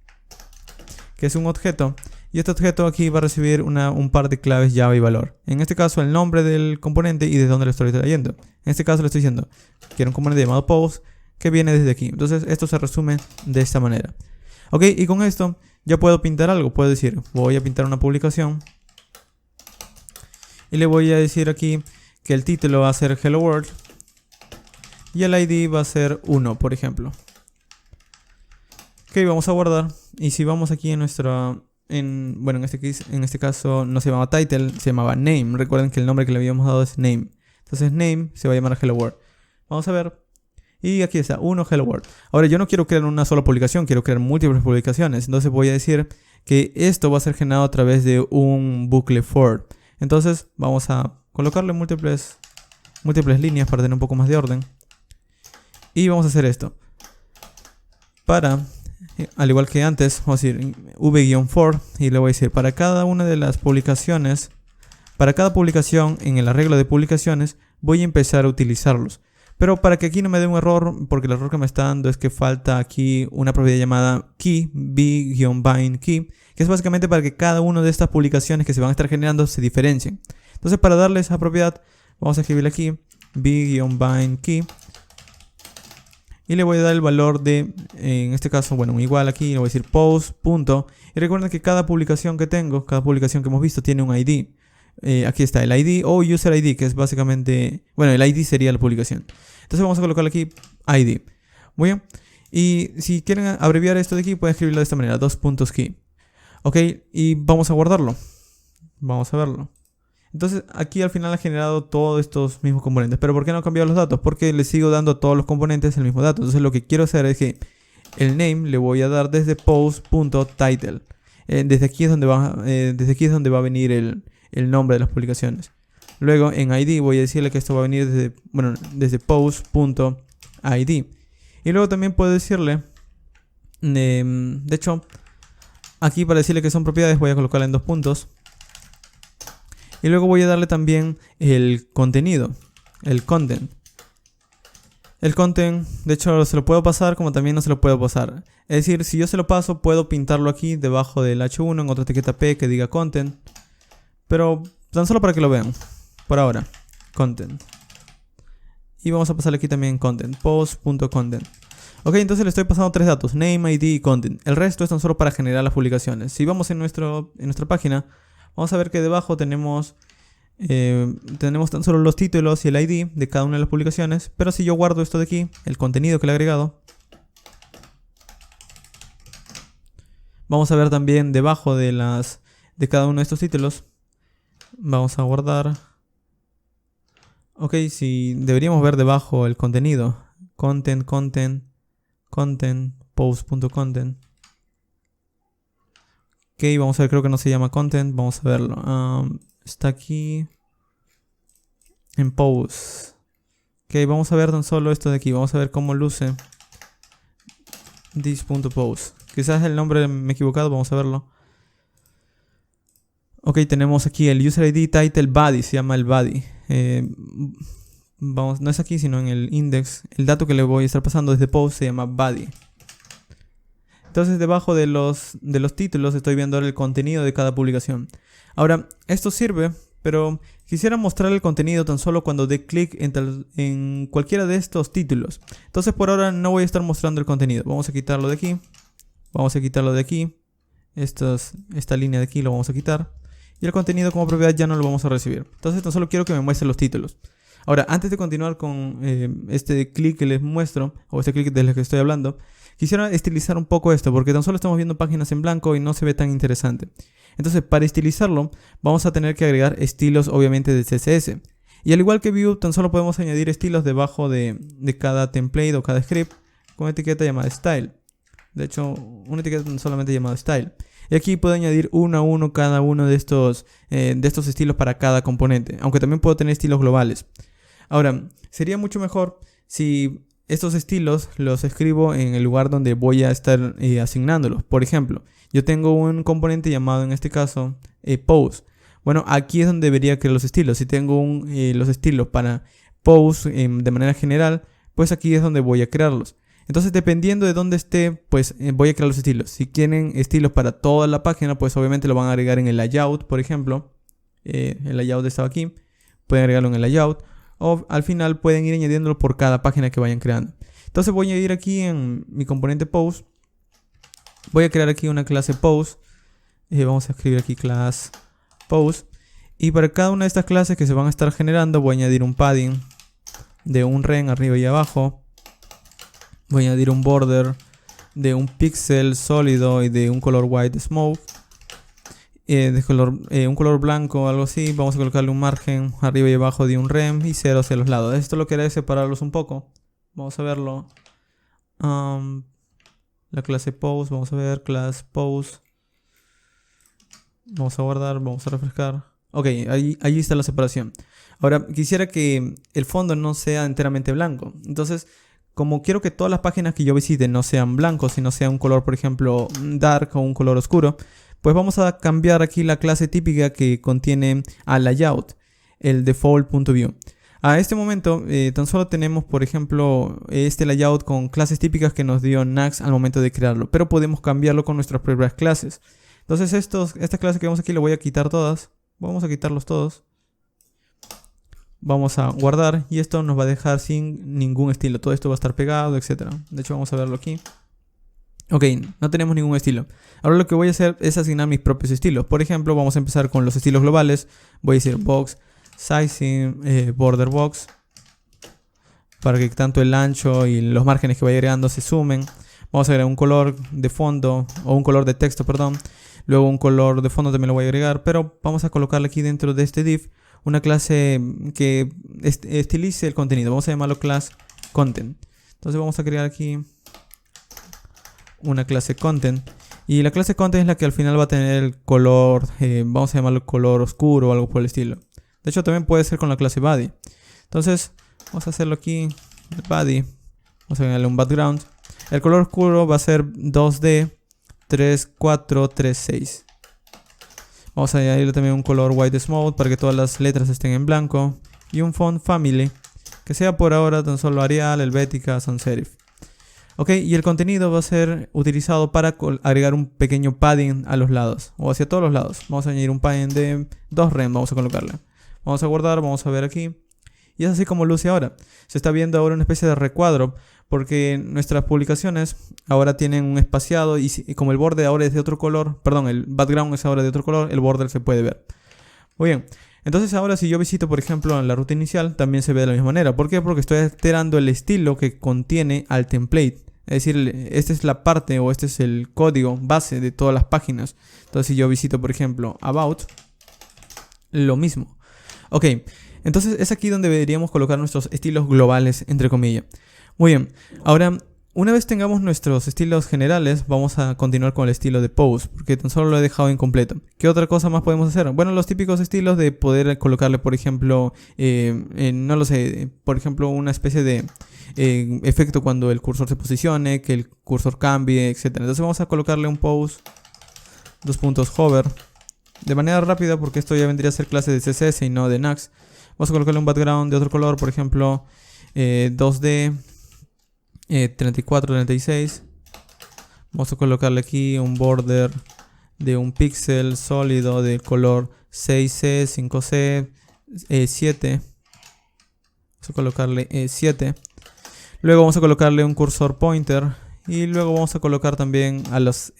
que es un objeto. Y este objeto aquí va a recibir un par de claves llave y valor. En este caso el nombre del componente y desde dónde lo estoy trayendo. En este caso le estoy diciendo, quiero un componente llamado Pose que viene desde aquí. Entonces esto se resume de esta manera. Ok, y con esto ya puedo pintar algo. Puedo decir, voy a pintar una publicación. Y le voy a decir aquí que el título va a ser Hello World. Y el ID va a ser 1, por ejemplo. Ok, vamos a guardar. Y si vamos aquí en nuestro... bueno, en este caso no se llamaba title, se llamaba name. Recuerden que el nombre que le habíamos dado es name. Entonces name se va a llamar Hello World. Vamos a ver. Y aquí está, 1 Hello World. Ahora yo no quiero crear una sola publicación, quiero crear múltiples publicaciones. Entonces voy a decir que esto va a ser generado a través de un bucle for. Entonces vamos a colocarle múltiples líneas para tener un poco más de orden. Y vamos a hacer esto. Para, al igual que antes, vamos a decir v-for y le voy a decir para cada una de las publicaciones, para cada publicación en el arreglo de publicaciones voy a empezar a utilizarlos. Pero para que aquí no me dé un error, porque el error que me está dando es que falta aquí una propiedad llamada key, b-bind key, que es básicamente para que cada una de estas publicaciones que se van a estar generando se diferencien. Entonces para darle esa propiedad vamos a escribirle aquí b-bind key y le voy a dar el valor de, en este caso, bueno, un igual aquí, le voy a decir post, punto, y recuerden que cada publicación que tengo, cada publicación que hemos visto tiene un ID. Aquí está el ID o user ID, que es básicamente, bueno, el ID sería la publicación. Entonces vamos a colocarle aquí ID. Muy bien. Y si quieren abreviar esto de aquí, pueden escribirlo de esta manera, 2.key. Ok, y vamos a guardarlo. Vamos a verlo. Entonces aquí al final ha generado todos estos mismos componentes. Pero ¿por qué no ha cambiado los datos? Porque le sigo dando a todos los componentes el mismo dato. Entonces lo que quiero hacer es que el name le voy a dar desde post.title. Desde aquí es donde va a venir el nombre de las publicaciones. Luego en ID voy a decirle que esto va a venir desde post.id. Y luego también puedo decirle, de hecho, aquí para decirle que son propiedades voy a colocarla en 2 puntos. Y luego voy a darle también el contenido, el content. El content, de hecho, se lo puedo pasar como también no se lo puedo pasar. Es decir, si yo se lo paso, puedo pintarlo aquí debajo del H1 en otra etiqueta P que diga content. Pero tan solo para que lo vean. Por ahora, content. Y vamos a pasarle aquí también content, post.content. Ok, entonces le estoy pasando 3 datos, name, ID y content. El resto es tan solo para generar las publicaciones. Si vamos en nuestra página, vamos a ver que debajo tenemos tan solo los títulos y el ID de cada una de las publicaciones. Pero si yo guardo esto de aquí, el contenido que le he agregado, vamos a ver también debajo de cada uno de estos títulos. Vamos a guardar. Ok, si deberíamos ver debajo el contenido. Content, post.content. Ok, vamos a ver, creo que no se llama content. Vamos a verlo. Está aquí en post. Ok, vamos a ver tan solo esto de aquí. Vamos a ver cómo luce this.post. Quizás el nombre me he equivocado, vamos a verlo. Ok, tenemos aquí el user ID, title, body, se llama el body. No es aquí, sino en el index. El dato que le voy a estar pasando desde post se llama body. Entonces debajo de los títulos estoy viendo ahora el contenido de cada publicación. Ahora, esto sirve, pero quisiera mostrar el contenido tan solo cuando dé clic en cualquiera de estos títulos. Entonces por ahora no voy a estar mostrando el contenido. Vamos a quitarlo de aquí. Vamos a quitarlo de aquí. Esta línea de aquí lo vamos a quitar. Y el contenido como propiedad ya no lo vamos a recibir. Entonces tan solo quiero que me muestre los títulos. Ahora, antes de continuar con este clic que les muestro, o este clic del que estoy hablando, quisiera estilizar un poco esto, porque tan solo estamos viendo páginas en blanco y no se ve tan interesante. Entonces, para estilizarlo, vamos a tener que agregar estilos, obviamente, de CSS. Y al igual que Vue, tan solo podemos añadir estilos debajo de cada template o cada script con etiqueta llamada style. De hecho, una etiqueta solamente llamada style. Y aquí puedo añadir uno a uno cada uno de estos estilos para cada componente. Aunque también puedo tener estilos globales. Ahora, sería mucho mejor si estos estilos los escribo en el lugar donde voy a estar asignándolos. Por ejemplo, yo tengo un componente llamado en este caso post. Bueno, aquí es donde debería crear los estilos. Si tengo los estilos para post de manera general, pues aquí es donde voy a crearlos. Entonces, dependiendo de dónde esté, pues voy a crear los estilos. Si quieren estilos para toda la página, pues obviamente lo van a agregar en el layout, por ejemplo. El layout estaba aquí. Pueden agregarlo en el layout. O al final pueden ir añadiéndolo por cada página que vayan creando. Entonces voy a ir aquí en mi componente post. Voy a crear aquí una clase post. Vamos a escribir aquí class post. Y para cada una de estas clases que se van a estar generando, voy a añadir un padding de un ren arriba y abajo. Voy a añadir un border de un píxel sólido y de un color white smoke. Un color blanco o algo así. Vamos a colocarle un margen arriba y abajo de un rem y 0 hacia los lados. Esto lo que haré es separarlos un poco. Vamos a verlo. La clase post. Vamos a ver class post. Vamos a guardar. Vamos a refrescar. Ok, ahí está la separación. Ahora, quisiera que el fondo no sea enteramente blanco. Entonces, como quiero que todas las páginas que yo visite no sean blancos, sino sea un color, por ejemplo, dark o un color oscuro, pues vamos a cambiar aquí la clase típica que contiene a layout, el default.view. A este momento tan solo tenemos, por ejemplo, este layout con clases típicas que nos dio Nax al momento de crearlo, pero podemos cambiarlo con nuestras propias clases. Entonces estas clases que vemos aquí las voy a quitar todas. Vamos a quitarlos todos. Vamos a guardar y esto nos va a dejar sin ningún estilo. Todo esto va a estar pegado, etc. De hecho vamos a verlo aquí. Ok, no tenemos ningún estilo. Ahora lo que voy a hacer es asignar mis propios estilos. Por ejemplo, vamos a empezar con los estilos globales. Voy a decir box, sizing, border box, para que tanto el ancho y los márgenes que vaya agregando se sumen. Vamos a agregar un color de fondo, o un color de texto, perdón. Luego un color de fondo también lo voy a agregar, pero vamos a colocarle aquí dentro de este div una clase que estilice el contenido. Vamos a llamarlo class content. Entonces vamos a crear aquí una clase content. Y la clase content es la que al final va a tener el color, vamos a llamarlo color oscuro o algo por el estilo. De hecho también puede ser con la clase body. Entonces vamos a hacerlo aquí, el body. Vamos a darle un background. El color oscuro va a ser 2D 3436. Vamos a añadirle también un color white smooth para que todas las letras estén en blanco. Y un font family que sea por ahora tan solo Arial, Helvética, Sans Serif. Ok, y el contenido va a ser utilizado para agregar un pequeño padding a los lados, o hacia todos los lados. Vamos a añadir un padding de 2 rem, vamos a colocarle. Vamos a guardar, vamos a ver aquí. Y es así como luce ahora. Se está viendo ahora una especie de recuadro, porque nuestras publicaciones ahora tienen un espaciado y como el borde ahora es de otro color, perdón, el background es ahora de otro color, el border se puede ver. Muy bien. Entonces ahora si yo visito, por ejemplo, en la ruta inicial, también se ve de la misma manera. ¿Por qué? Porque estoy alterando el estilo que contiene al template. Es decir, esta es la parte o este es el código base de todas las páginas. Entonces si yo visito, por ejemplo, About, lo mismo. Ok, entonces es aquí donde deberíamos colocar nuestros estilos globales, entre comillas. Muy bien, ahora una vez tengamos nuestros estilos generales, vamos a continuar con el estilo de pose, porque tan solo lo he dejado incompleto. ¿Qué otra cosa más podemos hacer? Bueno, los típicos estilos de poder colocarle, por ejemplo, no lo sé, por ejemplo, una especie de efecto cuando el cursor se posicione, que el cursor cambie, etc. Entonces vamos a colocarle un pose, dos puntos hover, de manera rápida, porque esto ya vendría a ser clase de CSS y no de Nax. Vamos a colocarle un background de otro color, por ejemplo, 2D. 34-36. Vamos a colocarle aquí un border de un píxel sólido de color 6C, 5C, 7. Vamos a colocarle 7. Luego vamos a colocarle un cursor pointer. Y luego vamos a colocar también a los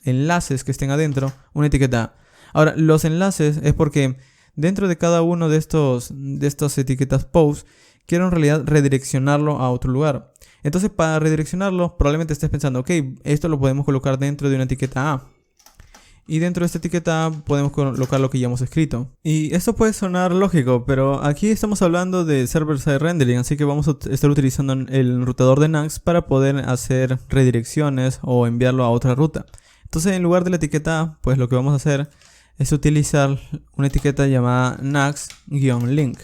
enlaces que estén adentro una etiqueta. Ahora, los enlaces es porque dentro de cada uno de estas etiquetas post quiero en realidad redireccionarlo a otro lugar. Entonces para redireccionarlo probablemente estés pensando, ok, esto lo podemos colocar dentro de una etiqueta A. Y dentro de esta etiqueta A podemos colocar lo que ya hemos escrito. Y esto puede sonar lógico, pero aquí estamos hablando de server-side rendering, así que vamos a estar utilizando el enrutador de Nax para poder hacer redirecciones o enviarlo a otra ruta. Entonces en lugar de la etiqueta A, pues lo que vamos a hacer es utilizar una etiqueta llamada Nax-link.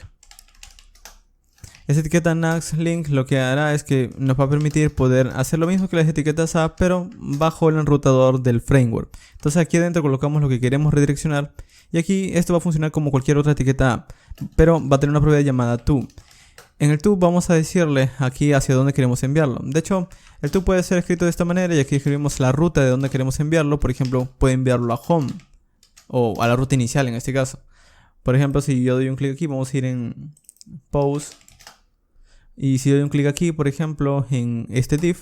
Esta etiqueta Nax-link lo que hará es que nos va a permitir poder hacer lo mismo que las etiquetas A, pero bajo el enrutador del framework. Entonces aquí adentro colocamos lo que queremos redireccionar y aquí esto va a funcionar como cualquier otra etiqueta A, pero va a tener una propiedad llamada to. En el to vamos a decirle aquí hacia dónde queremos enviarlo. De hecho, el to puede ser escrito de esta manera y aquí escribimos la ruta de dónde queremos enviarlo. Por ejemplo, puede enviarlo a home o a la ruta inicial en este caso. Por ejemplo, si yo doy un clic aquí, vamos a ir en pause. Y si doy un clic aquí, por ejemplo, en este div,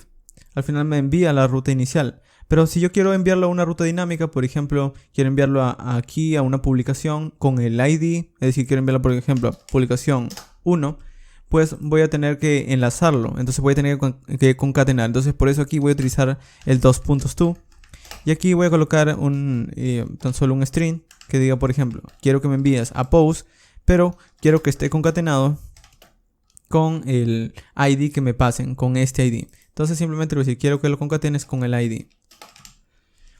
al final me envía a la ruta inicial. Pero si yo quiero enviarlo a una ruta dinámica, por ejemplo, quiero enviarlo aquí a una publicación con el ID, es decir, quiero enviarlo, por ejemplo, a publicación 1, pues voy a tener que enlazarlo. Entonces voy a tener que concatenar. Entonces por eso aquí voy a utilizar el 2.to. Y aquí voy a colocar tan solo un string que diga, por ejemplo, quiero que me envíes a post, pero quiero que esté concatenado con el ID que me pasen, con este ID. Entonces simplemente voy a decir, quiero que lo concatenes con el ID.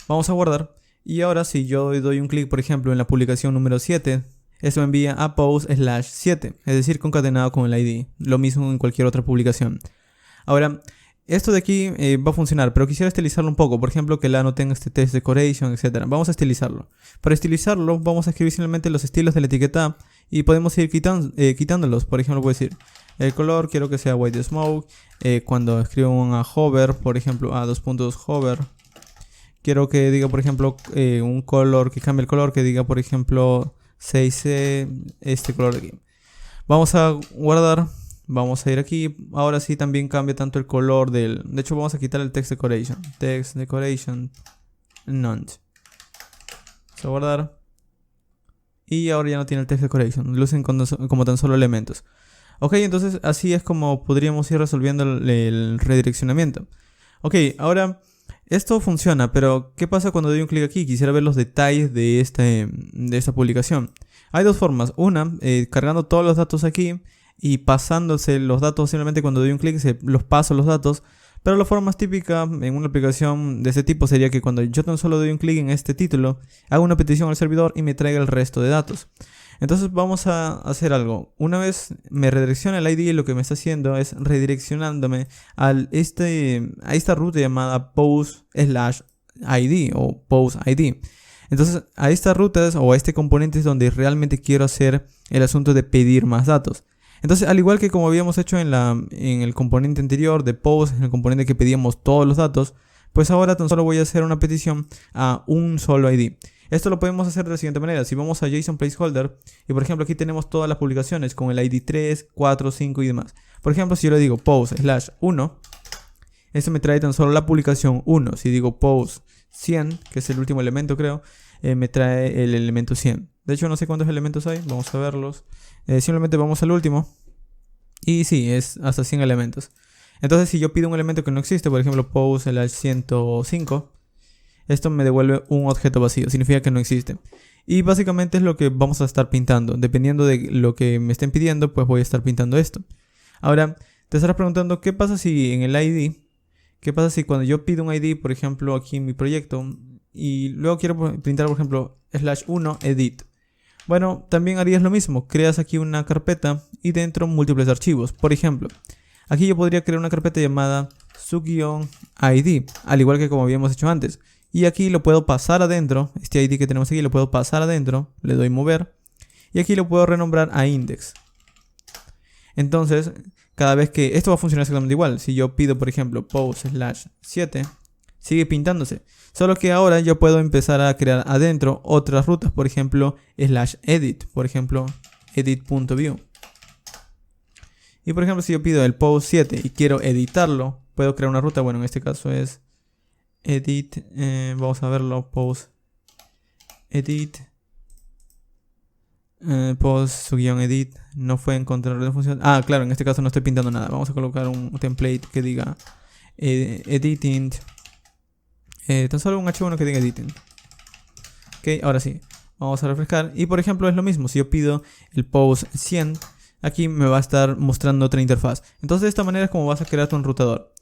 Vamos a guardar Y ahora si yo doy un clic, por ejemplo, en la publicación número 7, esto me envía a post/7, es decir, concatenado con el ID. Lo mismo en cualquier otra publicación. Ahora, esto de aquí va a funcionar, pero quisiera estilizarlo un poco. Por ejemplo, que la no tenga este text decoration, etc. Vamos a estilizarlo. Para estilizarlo, vamos a escribir simplemente los estilos de la etiqueta y podemos ir quitándolos. Por ejemplo, puedo decir, el color quiero que sea white smoke. Cuando escribo una hover, por ejemplo, a 2 puntos hover, quiero que diga, por ejemplo, un color, que cambie el color, que diga, por ejemplo, 6C, este color de aquí. Vamos a guardar, vamos a ir aquí. Ahora sí también cambia tanto el color del... De hecho vamos a quitar el text decoration. Text decoration, none. Vamos a guardar. Y ahora ya no tiene el text decoration, lucen como tan solo elementos. Ok, entonces así es como podríamos ir resolviendo el redireccionamiento. Ok, ahora... Esto funciona, pero ¿qué pasa cuando doy un clic aquí? Quisiera ver los detalles de esta publicación. Hay dos formas. Una, cargando todos los datos aquí y pasándose los datos. Simplemente cuando doy un clic los paso los datos. Pero la forma más típica en una aplicación de este tipo sería que cuando yo tan solo doy un clic en este título, hago una petición al servidor y me traiga el resto de datos. Entonces vamos a hacer algo. Una vez me redirecciona el ID, lo que me está haciendo es redireccionándome a esta ruta llamada post/id o post/id. Entonces a estas rutas o a este componente es donde realmente quiero hacer el asunto de pedir más datos. Entonces, al igual que como habíamos hecho en el componente anterior de post, en el componente que pedíamos todos los datos, pues ahora tan solo voy a hacer una petición a un solo ID. Esto lo podemos hacer de la siguiente manera. Si vamos a JSON placeholder y por ejemplo aquí tenemos todas las publicaciones con el ID 3, 4, 5 y demás. Por ejemplo, si yo le digo post/1, esto me trae tan solo la publicación 1. Si digo post 100, que es el último elemento creo, me trae el elemento 100. De hecho no sé cuántos elementos hay, vamos a verlos. Simplemente vamos al último. Y sí, es hasta 100 elementos. Entonces si yo pido un elemento que no existe, por ejemplo post/105, esto me devuelve un objeto vacío, significa que no existe. Y básicamente es lo que vamos a estar pintando. Dependiendo de lo que me estén pidiendo, pues voy a estar pintando esto. Ahora, te estarás preguntando, ¿qué pasa si en el ID? ¿Qué pasa si cuando yo pido un ID, por ejemplo, aquí en mi proyecto, y luego quiero pintar, por ejemplo, /1 edit? Bueno, también harías lo mismo. Creas aquí una carpeta y dentro múltiples archivos. Por ejemplo, aquí yo podría crear una carpeta llamada sub-id, al igual que como habíamos hecho antes. Y aquí lo puedo pasar adentro, este ID que tenemos aquí lo puedo pasar adentro, le doy mover. Y aquí lo puedo renombrar a index. Entonces, cada vez que... Esto va a funcionar exactamente igual. Si yo pido, por ejemplo, post/7, sigue pintándose. Solo que ahora yo puedo empezar a crear adentro otras rutas. Por ejemplo, /edit. Por ejemplo, edit.view. Y por ejemplo, si yo pido el post7 y quiero editarlo, puedo crear una ruta. Bueno, en este caso es... edit, vamos a verlo, post edit, post-edit, no fue encontrar la función. Ah, claro, en este caso no estoy pintando nada. Vamos a colocar un template que diga editing, tan solo un H1 que diga editing. Ok, ahora sí, vamos a refrescar. Y por ejemplo es lo mismo, si yo pido el post 100, aquí me va a estar mostrando otra interfaz. Entonces de esta manera es como vas a crear tu enrutador.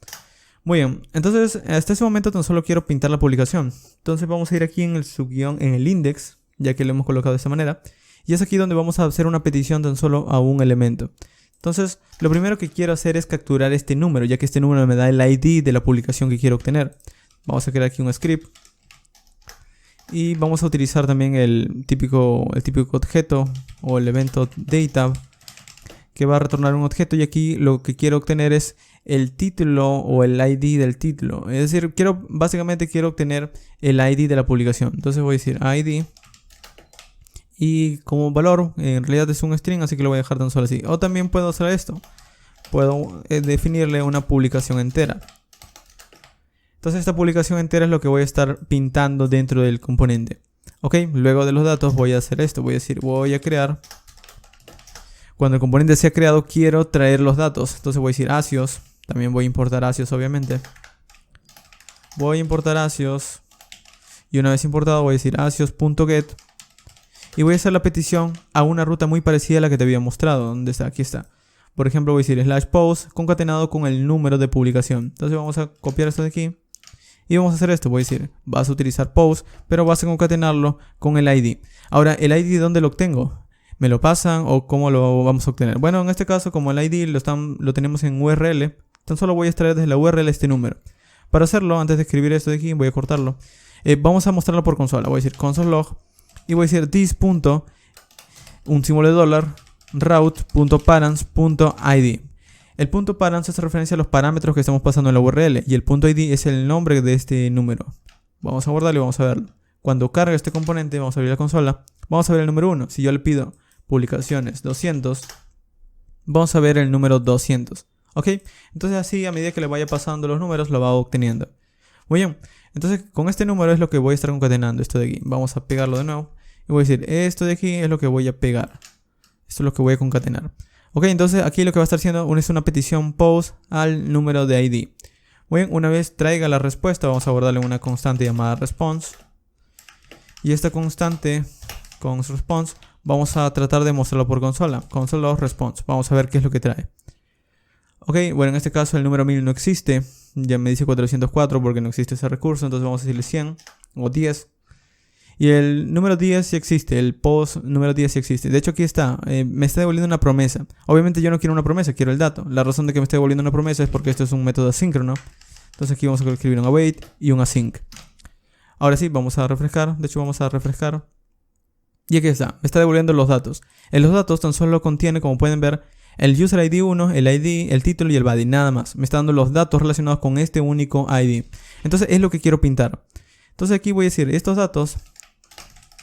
Muy bien, entonces hasta ese momento tan solo quiero pintar la publicación. Entonces vamos a ir aquí en el subguión, en el index, ya que lo hemos colocado de esta manera. Y es aquí donde vamos a hacer una petición tan solo a un elemento. Entonces lo primero que quiero hacer es capturar este número, ya que este número me da el ID de la publicación que quiero obtener. Vamos a crear aquí un script. Y vamos a utilizar también el típico objeto o el evento data, que va a retornar un objeto, y aquí lo que quiero obtener es el título o el ID del título. Es decir, básicamente quiero obtener el ID de la publicación. Entonces voy a decir ID. Y como valor, en realidad es un string, así que lo voy a dejar tan solo así. O también puedo hacer esto. Puedo definirle una publicación entera. Entonces esta publicación entera es lo que voy a estar pintando dentro del componente. Ok, luego de los datos voy a hacer esto. Voy a decir, voy a crear. Cuando el componente sea creado, quiero traer los datos. Entonces voy a decir asios. También voy a importar asios, obviamente. Voy a importar asios. Y una vez importado voy a decir asios.get. Y voy a hacer la petición a una ruta muy parecida a la que te había mostrado. ¿Dónde está? Aquí está. Por ejemplo voy a decir /post concatenado con el número de publicación. Entonces vamos a copiar esto de aquí. Y vamos a hacer esto, voy a decir, vas a utilizar post, pero vas a concatenarlo con el ID. Ahora, ¿el ID dónde lo obtengo? ¿Me lo pasan o cómo lo vamos a obtener? Bueno, en este caso, como el ID lo tenemos en URL, tan solo voy a extraer desde la URL este número. Para hacerlo, antes de escribir esto de aquí, voy a cortarlo. Vamos a mostrarlo por consola. Voy a decir console log y voy a decir this. Un símbolo de dólar, route.params.id. El punto params hace referencia a los parámetros que estamos pasando en la URL y el punto ID es el nombre de este número. Vamos a guardarlo y vamos a verlo. Cuando cargue este componente, vamos a abrir la consola, vamos a ver el número 1. Si yo le pido publicaciones 200, vamos a ver el número 200. ¿Ok? Entonces así, a medida que le vaya pasando los números, lo va obteniendo. Muy bien. Entonces con este número es lo que voy a estar concatenando, esto de aquí. Vamos a pegarlo de nuevo. Y voy a decir, esto de aquí es lo que voy a pegar. Esto es lo que voy a concatenar. Ok, entonces aquí lo que va a estar haciendo es una petición post al número de ID. Muy bien, una vez traiga la respuesta, vamos a guardarle una constante llamada response. Y esta constante, con response, vamos a tratar de mostrarlo por consola. Console.response. Vamos a ver qué es lo que trae. Ok, bueno, en este caso el número 1000 no existe. Ya me dice 404 porque no existe ese recurso. Entonces vamos a decirle 100 o 10. Y el número 10 sí existe. El post número 10 sí existe. De hecho aquí está. Me está devolviendo una promesa. Obviamente yo no quiero una promesa, quiero el dato. La razón de que me esté devolviendo una promesa es porque esto es un método asíncrono. Entonces aquí vamos a escribir un await y un async. Ahora sí, vamos a refrescar. De hecho vamos a refrescar. Y aquí está. Me está devolviendo los datos. En los datos tan solo contiene, como pueden ver, el user ID 1, el ID, el título y el body. Nada más. Me está dando los datos relacionados con este único ID. Entonces es lo que quiero pintar. Entonces aquí voy a decir, estos datos,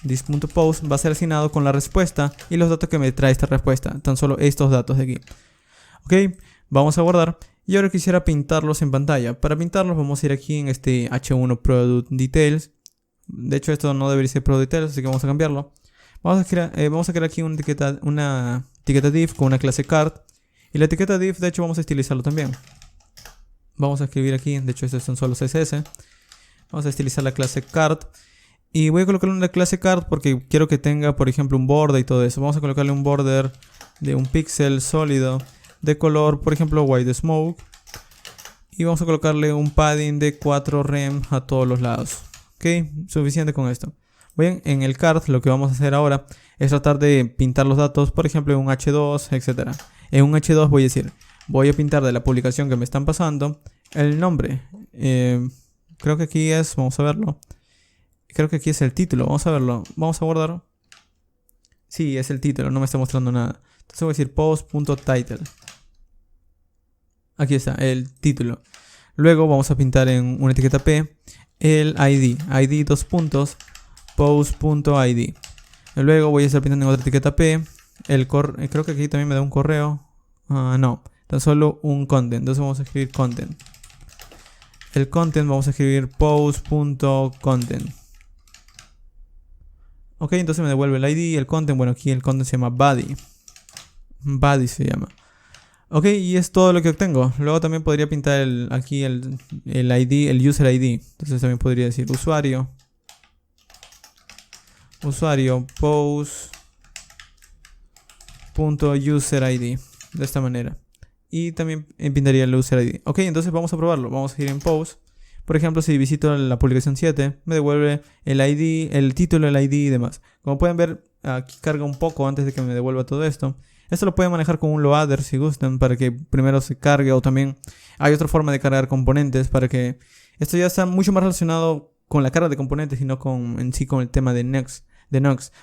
this.post va a ser asignado con la respuesta y los datos que me trae esta respuesta. Tan solo estos datos de aquí. Ok, vamos a guardar. Y ahora quisiera pintarlos en pantalla. Para pintarlos vamos a ir aquí en este H1 Product Details. De hecho esto no debería ser Product Details, así que vamos a cambiarlo. Vamos a crear aquí una etiqueta div con una clase card. Y la etiqueta div, de hecho, vamos a estilizarlo también. Vamos a escribir aquí, de hecho, estos son solo CSS. Vamos a estilizar la clase card. Y voy a colocarle una clase card porque quiero que tenga, por ejemplo, un border y todo eso. Vamos a colocarle un border de un píxel sólido de color, por ejemplo, white smoke. Y vamos a colocarle un padding de 4 rem a todos los lados. Ok, suficiente con esto. Bien, en el card lo que vamos a hacer ahora es tratar de pintar los datos, por ejemplo en un H2, etc. En un H2 voy a decir, voy a pintar de la publicación que me están pasando el nombre. Creo que aquí es, vamos a verlo. Creo que aquí es el título, vamos a verlo. Vamos a guardar. Sí, es el título, no me está mostrando nada. Entonces voy a decir post.title. Aquí está, el título. Luego vamos a pintar en una etiqueta P el ID. ID 2 puntos. Post.id. Luego voy a estar pintando en otra etiqueta P. Creo que aquí también me da un correo. No, tan solo un content. Entonces vamos a escribir content. El content vamos a escribir post.content. Ok, entonces me devuelve el ID, el content. Bueno, aquí el content se llama body. Body se llama. Ok, y es todo lo que obtengo. Luego también podría pintar aquí el ID, el user ID. Entonces también podría decir usuario post.userid de esta manera. Y también pintaría el user ID. Ok, entonces vamos a probarlo. Vamos a ir en post. Por ejemplo, si visito la publicación 7, me devuelve el ID, el título, el ID y demás. Como pueden ver, aquí carga un poco antes de que me devuelva todo esto. Esto lo pueden manejar con un loader si gustan, para que primero se cargue, o también hay otra forma de cargar componentes para que esto ya está mucho más relacionado con la carga de componentes y no en sí con el tema de Nox.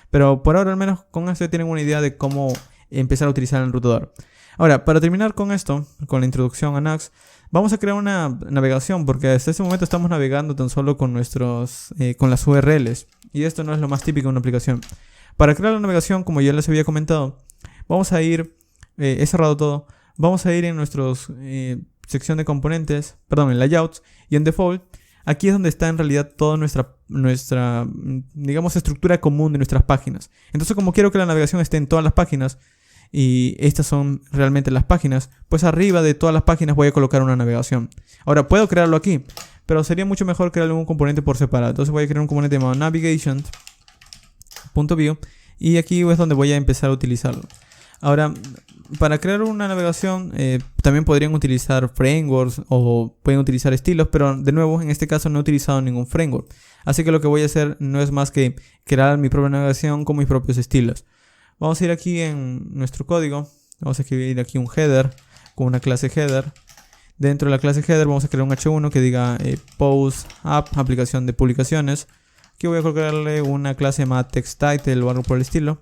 Pero por ahora al menos con esto ya tienen una idea de cómo empezar a utilizar el enrutador. Ahora, para terminar con esto, con la introducción a Nox, vamos a crear una navegación, porque hasta este momento estamos navegando tan solo con con las URLs, y esto no es lo más típico de una aplicación. Para crear la navegación, como ya les había comentado, vamos a ir, he cerrado todo, vamos a ir en nuestros sección de componentes, perdón, en layouts y en default. Aquí es donde está en realidad toda nuestra digamos, estructura común de nuestras páginas. Entonces, como quiero que la navegación esté en todas las páginas, y estas son realmente las páginas, pues arriba de todas las páginas voy a colocar una navegación. Ahora, puedo crearlo aquí, pero sería mucho mejor crearle un componente por separado. Entonces voy a crear un componente llamado navigation.view, y aquí es donde voy a empezar a utilizarlo. Ahora, para crear una navegación también podrían utilizar frameworks o pueden utilizar estilos, pero de nuevo en este caso no he utilizado ningún framework. Así que lo que voy a hacer no es más que crear mi propia navegación con mis propios estilos. Vamos a ir aquí en nuestro código, vamos a escribir aquí un header con una clase header. Dentro de la clase header vamos a crear un h1 que diga post app, aplicación de publicaciones. Aquí voy a colocarle una clase llamada texttitle o algo por el estilo.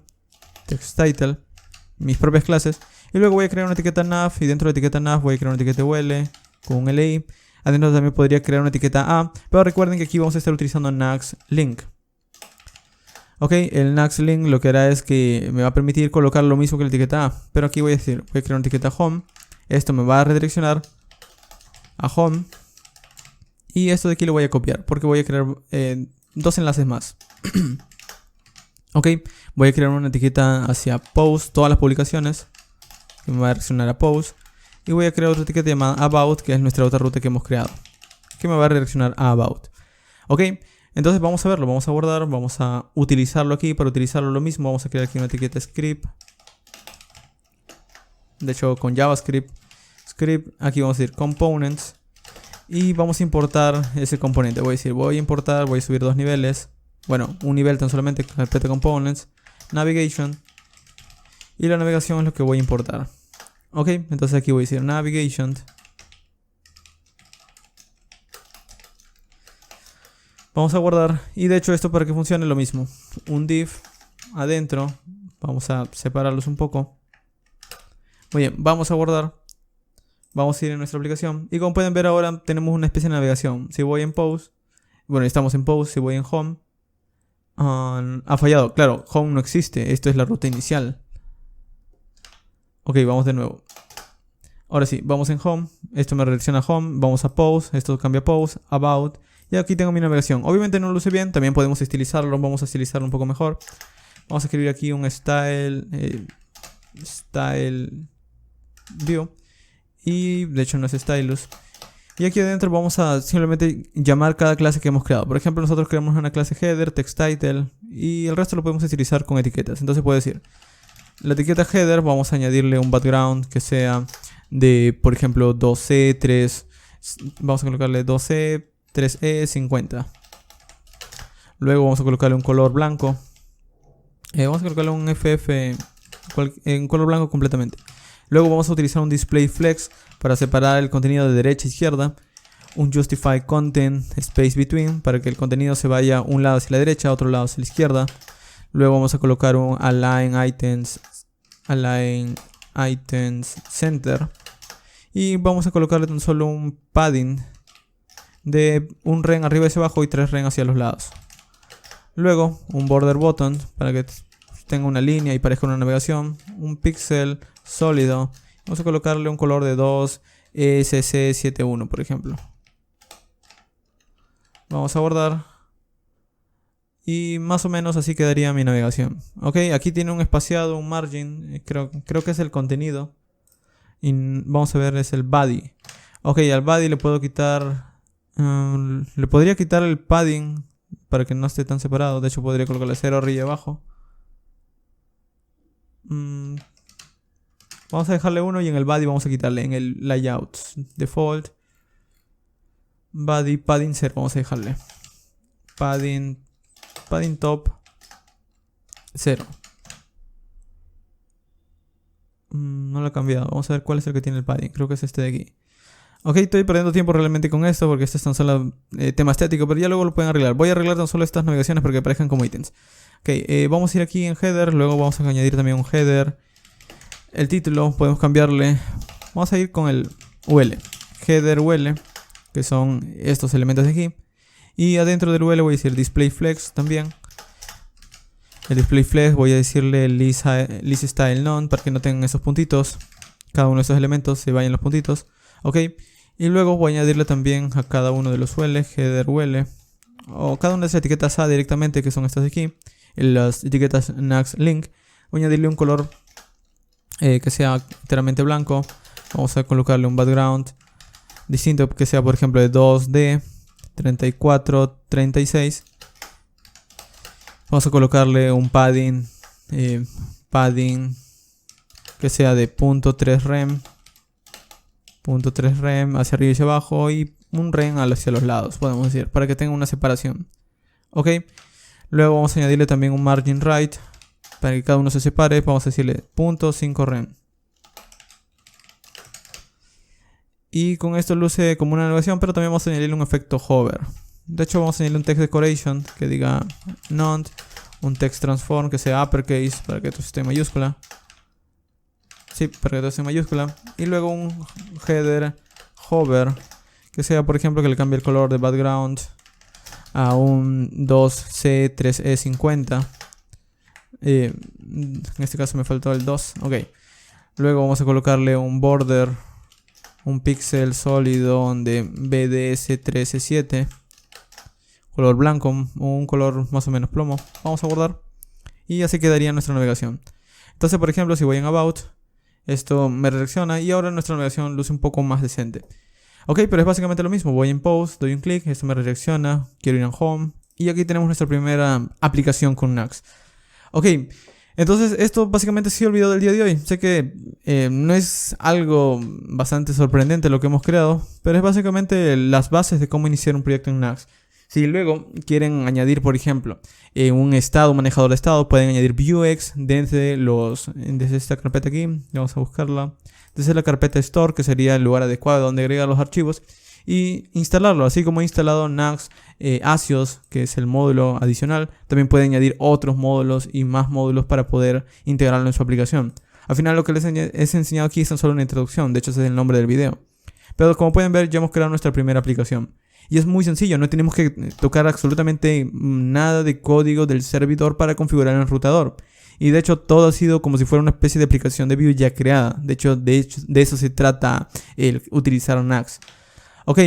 Texttitle, mis propias clases. Y luego voy a crear una etiqueta nav y dentro de la etiqueta nav voy a crear una etiqueta UL con un LI. Adentro también podría crear una etiqueta A, pero recuerden que aquí vamos a estar utilizando Naxlink. Ok, el Naxlink lo que hará es que me va a permitir colocar lo mismo que la etiqueta A. Pero aquí voy a decir, voy a crear una etiqueta home. Esto me va a redireccionar a home. Y esto de aquí lo voy a copiar porque voy a crear dos enlaces más. Ok, voy a crear una etiqueta hacia post, todas las publicaciones, que me va a redireccionar a post. Y voy a crear otra etiqueta llamada about, que es nuestra otra ruta que hemos creado, que me va a redireccionar a about. Ok, entonces vamos a verlo, vamos a guardar, vamos a utilizarlo aquí. Para utilizarlo lo mismo, vamos a crear aquí una etiqueta script. De hecho con JavaScript, script, aquí vamos a decir components. Y vamos a importar ese componente. Voy a decir, voy a importar, voy a subir dos niveles. Bueno, un nivel tan solamente, carpeta components, navigation. Y la navegación es lo que voy a importar. Ok, entonces aquí voy a decir navigation. Vamos a guardar. Y de hecho esto para que funcione lo mismo. Un div adentro. Vamos a separarlos un poco. Muy bien, vamos a guardar. Vamos a ir en nuestra aplicación. Y como pueden ver ahora tenemos una especie de navegación. Si voy en post. Bueno, estamos en post. Si voy en home. Ha fallado. Claro, home no existe. Esto es la ruta inicial. Ok, vamos de nuevo. Ahora sí, vamos en home. Esto me redirecciona a home. Vamos a post. Esto cambia a post. About. Y aquí tengo mi navegación. Obviamente no lo luce bien. También podemos estilizarlo. Vamos a estilizarlo un poco mejor. Vamos a escribir aquí un style view. Y de hecho no es stylus. Y aquí adentro vamos a simplemente llamar cada clase que hemos creado. Por ejemplo, nosotros creamos una clase header, texttitle. Y el resto lo podemos estilizar con etiquetas. Entonces puedo decir, la etiqueta header vamos a añadirle un background que sea de, por ejemplo, 2C, 3. Vamos a colocarle 2C, 3E, 50. Luego vamos a colocarle un color blanco. Vamos a colocarle un FF en color blanco completamente. Luego vamos a utilizar un display flex para separar el contenido de derecha a izquierda. Un justify content space between para que el contenido se vaya un lado hacia la derecha, otro lado hacia la izquierda. Luego vamos a colocar un align items center. Y vamos a colocarle tan solo un padding de un ren arriba y hacia abajo y 3 ren hacia los lados. Luego un border button para que tenga una línea y parezca una navegación. Un pixel sólido. Vamos a colocarle un color de 2 ESC71 por ejemplo. Vamos a guardar. Y más o menos así quedaría mi navegación. Ok, aquí tiene un espaciado, un margin. Creo que es el contenido. Y vamos a ver, es el body. Ok, al body le puedo quitar... le podría quitar el padding para que no esté tan separado. De hecho podría colocarle 0 arriba y abajo. Vamos a dejarle 1 y en el body vamos a quitarle en el layout default body padding 0. Vamos a dejarle padding top 0. No lo he cambiado. Vamos a ver cuál es el que tiene el padding. Creo que es este de aquí. Ok, estoy perdiendo tiempo realmente con esto porque este es tan solo tema estético, pero ya luego lo pueden arreglar. Voy a arreglar tan solo estas navegaciones para que aparezcan como ítems. Ok, vamos a ir aquí en header, luego vamos a añadir también un header. El título podemos cambiarle. Vamos a ir con el UL. Header UL, que son estos elementos de aquí. Y adentro del UL voy a decir display flex también. El display flex voy a decirle list style none para que no tengan esos puntitos. Cada uno de esos elementos se vayan los puntitos. Ok. Y luego voy a añadirle también a cada uno de los UL, header UL. O cada una de esas etiquetas A directamente, que son estas de aquí. Las etiquetas Naxlink. Voy a añadirle un color que sea enteramente blanco. Vamos a colocarle un background distinto que sea por ejemplo de 2D 34, 36. Vamos a colocarle un padding que sea de .3 rem, .3 rem hacia arriba y hacia abajo y un rem hacia los lados, podemos decir, para que tenga una separación. Ok, luego vamos a añadirle también un margin right para que cada uno se separe. Vamos a decirle .5 rem. Y con esto luce como una navegación, pero también vamos a añadirle un efecto hover. De hecho, vamos a añadirle un text decoration que diga none, un text transform que sea uppercase para que esto esté en mayúscula. Sí, para que todo esté en mayúscula. Y luego un header hover que sea, por ejemplo, que le cambie el color de background a un 2C3E50. En este caso me faltó el 2. Ok. Luego vamos a colocarle un border, un píxel sólido de BDS13E7. Color blanco, un color más o menos plomo. Vamos a guardar. Y así quedaría nuestra navegación. Entonces, por ejemplo, si voy en About, esto me redirecciona y ahora nuestra navegación luce un poco más decente. Ok, pero es básicamente lo mismo. Voy en Post, doy un clic, esto me redirecciona. Quiero ir en Home. Y aquí tenemos nuestra primera aplicación con Nuxt. Ok, entonces esto básicamente ha sido el video del día de hoy. Sé que no es algo bastante sorprendente lo que hemos creado, pero es básicamente las bases de cómo iniciar un proyecto en Nuxt. Si luego quieren añadir, por ejemplo, un estado, un manejador de estado, pueden añadir Vuex desde esta carpeta aquí. Vamos a buscarla. Desde la carpeta Store, que sería el lugar adecuado donde agregar los archivos, y instalarlo. Así como he instalado Nuxt Asios, que es el módulo adicional, también pueden añadir otros módulos y más módulos para poder integrarlo en su aplicación. Al final lo que les he enseñado aquí es tan solo una introducción, de hecho ese es el nombre del video. Pero como pueden ver, ya hemos creado nuestra primera aplicación. Y es muy sencillo, no tenemos que tocar absolutamente nada de código del servidor para configurar el enrutador. Y de hecho todo ha sido como si fuera una especie de aplicación de Vue ya creada. De hecho de eso se trata el utilizar Nuxt. Ok,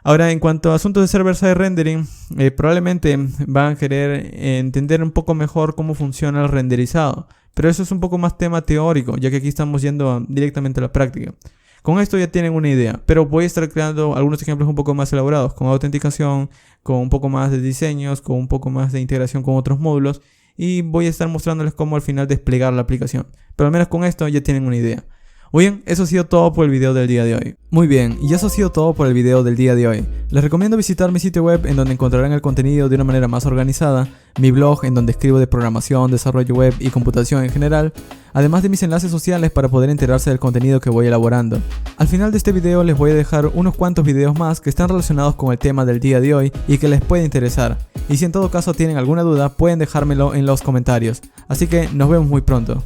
ahora en cuanto a asuntos de server-side rendering, probablemente van a querer entender un poco mejor cómo funciona el renderizado. Pero eso es un poco más tema teórico, ya que aquí estamos yendo directamente a la práctica. Con esto ya tienen una idea, pero voy a estar creando algunos ejemplos un poco más elaborados, con autenticación, con un poco más de diseños, con un poco más de integración con otros módulos, y voy a estar mostrándoles cómo al final desplegar la aplicación. Pero al menos con esto ya tienen una idea. Muy bien, eso ha sido todo por el video del día de hoy. Muy bien, y eso ha sido todo por el video del día de hoy. Les recomiendo visitar mi sitio web en donde encontrarán el contenido de una manera más organizada, mi blog en donde escribo de programación, desarrollo web y computación en general, además de mis enlaces sociales para poder enterarse del contenido que voy elaborando. Al final de este video les voy a dejar unos cuantos videos más que están relacionados con el tema del día de hoy y que les puede interesar. Y si en todo caso tienen alguna duda pueden dejármelo en los comentarios. Así que nos vemos muy pronto.